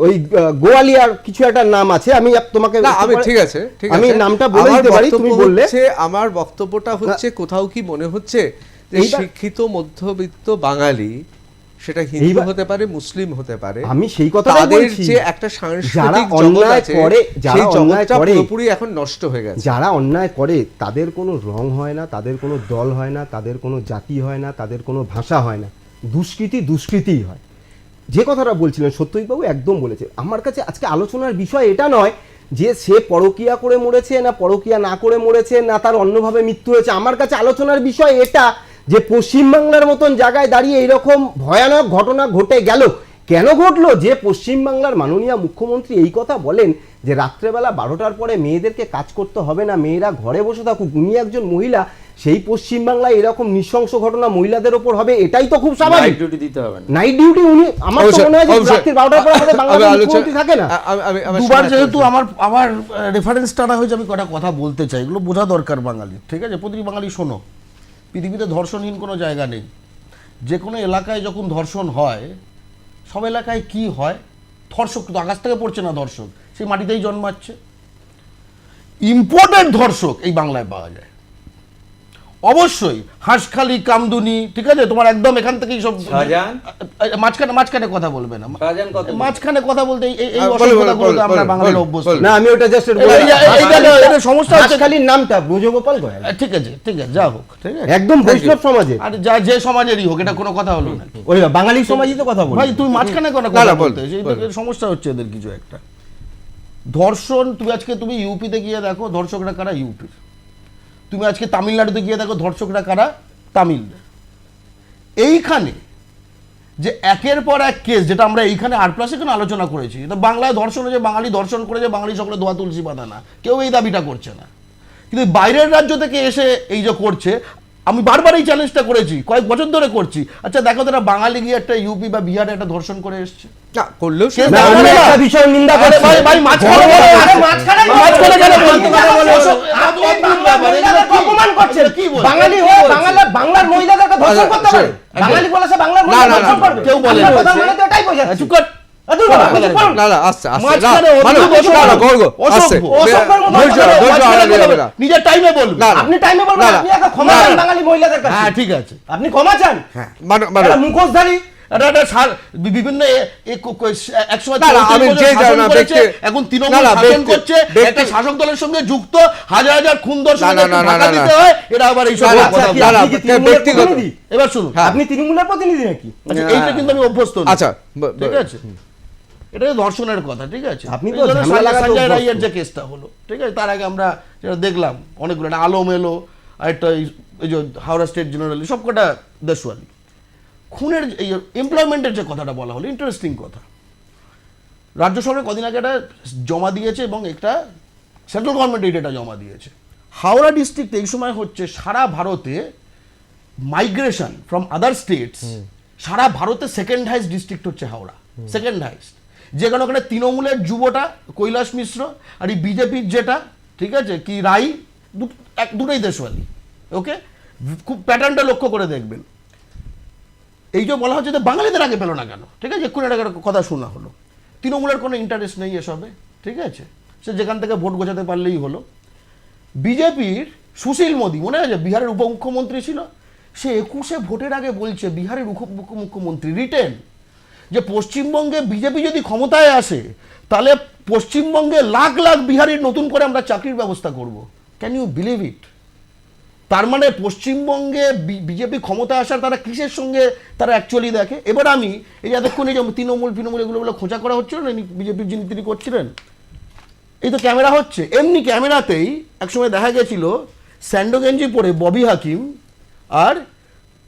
ওই গোয়ালিয়ার কিছু একটা নাম আছে, আমি তোমাকে না, আমি ঠিক আছে, ঠিক আছে, আমি নামটা বলে দিতে পারি, তুমি বললে। আমার বক্তব্যটা হচ্ছে, কোথাও কি মনে হচ্ছে যে শিক্ষিত মধ্যবিত্ত বাঙালি, সেটা হিন্দু হতে পারে, মুসলিম হতে পারে, আমি সেই কথাটাই তাদের বলছি, যে একটা যারা সাংস্কৃতিক জগৎ অন্যায় আছে, করে, যারা সেই অন্যায় জগৎটা করে, পুরোপুরি এখন নষ্ট হয়ে গেছে। যারা অন্যায় করে তাদের কোনো রং হয় না, তাদের কোনো দল হয় না, তাদের কোনো জাতি হয় না, তাদের কোনো ভাষা হয় না, দুষ্কৃতি দুষ্কৃতিই হয়। যে কথাটা বলছিলেন সত্যজিৎবাবু একদম বলেছে। আমার কাছে আজকে আলোচনার বিষয় এটা নয় যে সে পরকীয়া করে মরেছে না পরকীয়া না করে মরেছে, না তার অন্যভাবে মৃত্যু হয়েছে। আমার কাছে আলোচনার বিষয় এটা যে পশ্চিমবাংলার মতন জায়গায় দাঁড়িয়ে এইরকম ভয়ানক ঘটনা ঘটে গেল, কেন ঘটলো? যে পশ্চিমবাংলার মাননীয় মুখ্যমন্ত্রী এই কথা বলেন যে রাত্রেবেলা 12টার পরে মেয়েদেরকে কাজ করতে হবে না, মেয়েরা ঘরে বসে থাকুক। উনি একজন মহিলা, সেই পশ্চিমবাংলায় এরকম নৃশংস ঘটনা মহিলাদের ওপর হবে, এটাই তো খুব স্বাভাবিক। নাইট ডিউটি দিতে হবে না, নাইট ডিউটি উনি, আমার তো মনে হয় যে রাত্রি 12টার পরে আমাদের বাংলাদেশের মুখ্যমন্ত্রী থাকে না। দুবার যেহেতু আমার রেফারেন্স টানা হয়েছে, আমি কটা কথা বলতে চাই, এগুলো বোঝা দরকার বাঙালি, ঠিক আছে? প্রতিটি বাঙালি শোনো, পৃথিবীতে ধর্ষণহীন কোনো জায়গা নেই। যে কোনো এলাকায় যখন ধর্ষণ হয়, সব এলাকায় কি হয়, ধর্ষক তো আকাশ থেকে পড়ছে না, ধর্ষক সেই মাটিতেই জন্মাচ্ছে। ইম্পোর্টেড ধর্ষক এই বাংলায় পাওয়া যায় অবশ্যই, হাঁসখালি, কামদুনি, ঠিক আছে? তোমার একদম এখান থেকেই সব মাঝখানে কথা বলবে না, মাঝখানে কথা বলতে এই অসুবিধাগুলো আমরা বাঙালির অভ্যস্ত না। আমি ওটা জাস্ট সমস্যা হচ্ছে খালি নামটা ব্রজগোপাল গোয়াল, ঠিক আছে, ঠিক আছে, যা হোক, ঠিক আছে, একদম বৈষ্ণব সমাজে, আর যে সমাজেরই হোক, এটা কোনো কথা হলো না। ওই বাঙালি সমাজই তো কথা বল ভাই, তুমি মাঝখানে কোনো কথা বলতে, সমস্যা হচ্ছে এদের কিছু একটা। ধর্ষণ, তুমি ইউপিতে গিয়ে দেখো ধর্ষকরা কারা ইউপির, তুমি আজকে তামিলনাড়ুতে গিয়ে দেখো ধর্ষকরা কারা তামিল। এইখানে যে একের পর এক কেস, যেটা আমরা এইখানে R+ এখানে আলোচনা করেছি, বাংলায় ধর্ষণ হয়েছে, বাঙালি ধর্ষণ করেছে, বাঙালি সকলে ধোয়া তুলসী পাতা না, কেউ এই দাবিটা করছে না। কিন্তু বাইরের রাজ্য থেকে এসে এই যে করছে, আমি বারবার এই চ্যালেঞ্জটা করেছি, কয়েক বছর ধরে করছি। আচ্ছা দেখো, তারা বাঙালি গিয়ে একটা ইউপি বা বিহারে একটা ধর্ষণ করে এসছে, করলেও বিষয় নিন্দা করে ভাই, মাঝখানে বাঙালি হয়ে বাংলার মহিলাদেরকে ধর্ষণ করতে পারে, বাঙালি বলেছে বাংলার মহিলা ধর্ষণ করবে, কেউ বলে না, প্রধানমন্ত্রী এটাই বোঝাচ্ছে। চুপ কর, নিজের টাইমে বলবে, আপনি টাইমে বলবেন, আপনি একটা ক্ষমা চান বাঙালি মহিলাদের কাছে। হ্যাঁ, ঠিক আছে, আপনি ক্ষমা চান, মুখোশধারী বিভিন্ন এখন তৃণমূল শাসন করছে, একটা শাসক দলের সঙ্গে যুক্ত, হাজার হাজার খুন দর্শন দিতে হয়, এরা আবার এইসব। এবার শুনুন, আপনি তৃণমূলের প্রতিনিধি নাকি? এইটা কিন্তু আমি অভ্যস্ত না, আচ্ছা, ঠিক আছে? এটা ধর্ষণের কথা, ঠিক আছে? আপনি তো সঞ্জয় রায়ের যে কেসটা হলো, ঠিক আছে, তার আগে আমরা যেটা দেখলাম অনেকগুলো, একটা আলম এলো, আর একটা এই যে হাওড়া স্টেট জেনারেলি, সবকটা দেশওয়ালি খুনের এই এমপ্লয়মেন্টের যে কথাটা বলা হলো, ইন্টারেস্টিং কথা। রাজ্য সরকার কদিন আগে এটা জমা দিয়েছে এবং একটা সেন্ট্রাল গভর্নমেন্ট এটা জমা দিয়েছে। হাওড়া ডিস্ট্রিক্টে এই সময় হচ্ছে সারা ভারতে মাইগ্রেশন ফ্রম আদার স্টেটস, সারা ভারতে সেকেন্ড হাইস্ট ডিস্ট্রিক্ট হচ্ছে হাওড়া, সেকেন্ড হাইস্ট। যেখানে ওখানে তৃণমূলের যুবটা কৈলাস মিশ্র আর এই বিজেপির যেটা, ঠিক আছে, কি রাই, দুটোই দেশওয়ালি। ওকে, খুব প্যাটার্নটা লক্ষ্য করে দেখবেন। এই যে বলা হচ্ছে যে বাঙালিদের আগে পেল না কেন, ঠিক আছে, এক্ষুনি একটা কথা শোনা হলো। তৃণমূলের কোনো ইন্টারেস্ট নেই এসবে, ঠিক আছে, সে যেখান থেকে ভোট গোছাতে পারলেই হলো। বিজেপির সুশীল মোদী, মনে আছে, বিহারের উপমুখ্যমন্ত্রী ছিল, সে 21 ভোটের আগে বলছে বিহারের উপমুখ্যমন্ত্রী রিটেন যে পশ্চিমবঙ্গে বিজেপি যদি ক্ষমতায় আসে তাহলে পশ্চিমবঙ্গে লাখ লাখ বিহারির নতুন করে আমরা চাকরির ব্যবস্থা করব। Can you believe it? তার মানে পশ্চিমবঙ্গে বিজেপি ক্ষমতায় আসার তারা কিসের সঙ্গে তারা অ্যাকচুয়ালি দেখে। এবার আমি এই এতক্ষণ এই যে তৃণমূল এগুলো খোঁজা করা হচ্ছিল না বিজেপির যিনি তিনি করছিলেন, এই তো ক্যামেরা হচ্ছে, এমনি ক্যামেরাতেই একসময় দেখা গেছিল স্যান্ডো গেঞ্জি পরে ববি হাকিম আর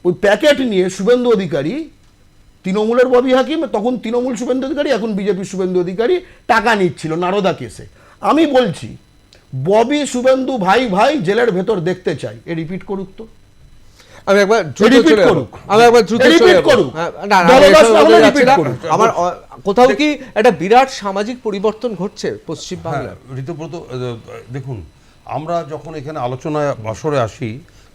ওই প্যাকেট নিয়ে শুভেন্দু অধিকারী, তৃণমূলের ববি হাকিম, তখন তৃণমূল শুভেন্দু অধিকারী, এখন বিজেপির শুভেন্দু অধিকারী, টাকা নিচ্ছিল নারদা কেসে। আমি বলছি ববি শুভেন্দু ভাই ভাই জেলের ভেতর দেখতে চাই, এ রিপিট করুক তো, আমি একবার আমার কোথাও কি একটা বিরাট সামাজিক পরিবর্তন ঘটছে পশ্চিম বাংলায়? ঋতুব্রত, দেখুন, আমরা যখন এখানে আলোচনায় আসরে আসি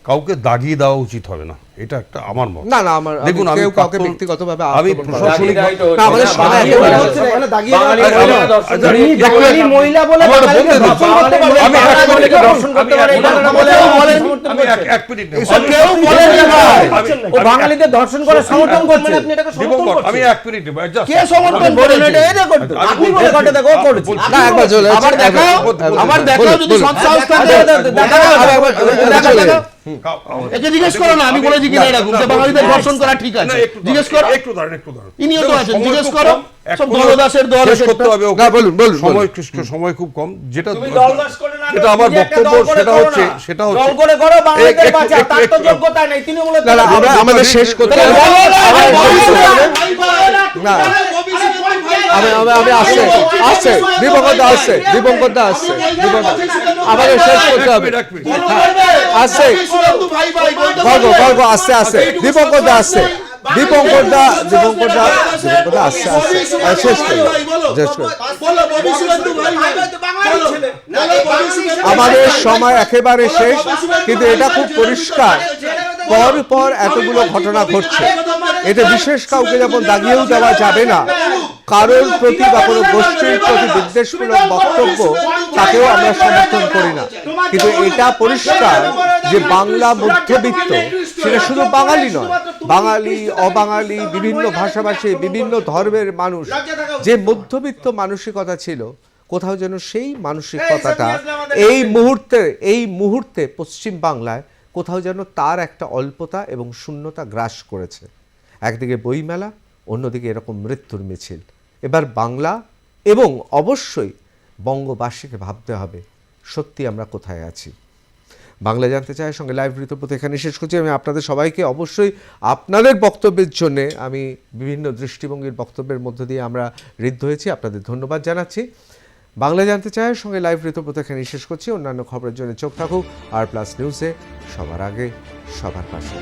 কাউকে দাগিয়ে দেওয়া উচিত হবে না, এটা একটা আমার মত। না না, আমার দেখুন, আমি কাউকে ব্যক্তিগতভাবে আমি প্রশাসনিক না, আমাদের সবাই একেবারে হচ্ছে না, এখানে দাগিয়ে বাঙালি মহিলা বলে বাঙালিকে ধর্ষণ করতে পারে, আমি বাঙালিকে ধর্ষণ করতে পারে, এটা না বলে বলেন আমি এক মিনিট কেউ বলেন না, ও বাঙালিদের ধর্ষণ করে সমর্থন করছে, আপনি এটাকে সমর্থন করছেন? আমি এক মিনিট কে সমর্থন করেন? এটা এই রেকর্ড তো আপনি বলে কথা দেখো করছে না, একবার চলে আবার দেখাও যদি সৎ সাহস থাকে, দেখাও একে জিজ্ঞেস করো না আমি বলেছি কিনা এরকম যে বাঙালিদের ধর্ষণ করা ঠিক আছে, জিজ্ঞেস করো, একটু দাঁড়ান। ইনিও তো আছেন, জিজ্ঞেস করো, সব দলদাসের দল করতে হবে। সময় খুব কম, যেটা আমার বক্তব্য সেটা হচ্ছে দল করে করো, বাঙালিদের বাঁচা, তার তো যোগ্যতা নেই, তৃণমূলের না, আমরা আমাদের শেষ করতে না, আমি আসছে দীপঙ্করদা আসছে আমাদের শেষ করতে হবে, আসছে গর্গ আসছে দীপঙ্করদা আসছে, দীপঙ্করদা আসছে শেষ করে আমাদের সময় একেবারে শেষ। কিন্তু এটা খুব পরিষ্কার, পর এতগুলো ঘটনা ঘটছে, এতে বিশেষ কাউকে যেমন দাগিয়েও দেওয়া যাবে না, কারোর প্রতি বা কোনো গোষ্ঠীর প্রতি বিদ্বেষমূলক বক্তব্য তাকেও আমরা সমর্থন করি না। কিন্তু এটা পরিষ্কার যে বাংলা মধ্যবিত্ত, সেটা শুধু বাঙালি নয়, বাঙালি অবাঙালি বিভিন্ন ভাষাভাষী বিভিন্ন ধর্মের মানুষ, যে মধ্যবিত্ত মানসিকতা ছিল, কোথাও যেন সেই মানসিকতাটা এই মুহূর্তে পশ্চিম বাংলায় কোথাও যেন তার একটা অল্পতা এবং শূন্যতা গ্রাস করেছে। একদিকে বইমেলা, অন্যদিকে এরকম মৃত্যুর মিছিল। এবার বাংলা এবং অবশ্যই বঙ্গবাসীকে ভাবতে হবে সত্যি আমরা কোথায় আছি। বাংলা জানতে চাই সঙ্গে লাইভ ঋতুব্রত এখানে শেষ করছি। আমি আপনাদের সবাইকে অবশ্যই আপনাদের বক্তব্যের জন্যে আমি বিভিন্ন দৃষ্টিভঙ্গির বক্তব্যের মধ্য দিয়ে আমরা ঋদ্ধ হয়েছি, আপনাদের ধন্যবাদ জানাচ্ছি। বাংলা জানতে চাই সঙ্গে লাইভ ঋতুব্রত এখানে শেষ করছি। অন্যান্য খবরের জন্য চোখ থাকুক আর প্লাস নিউজে, সবার আগে সবার পাশে।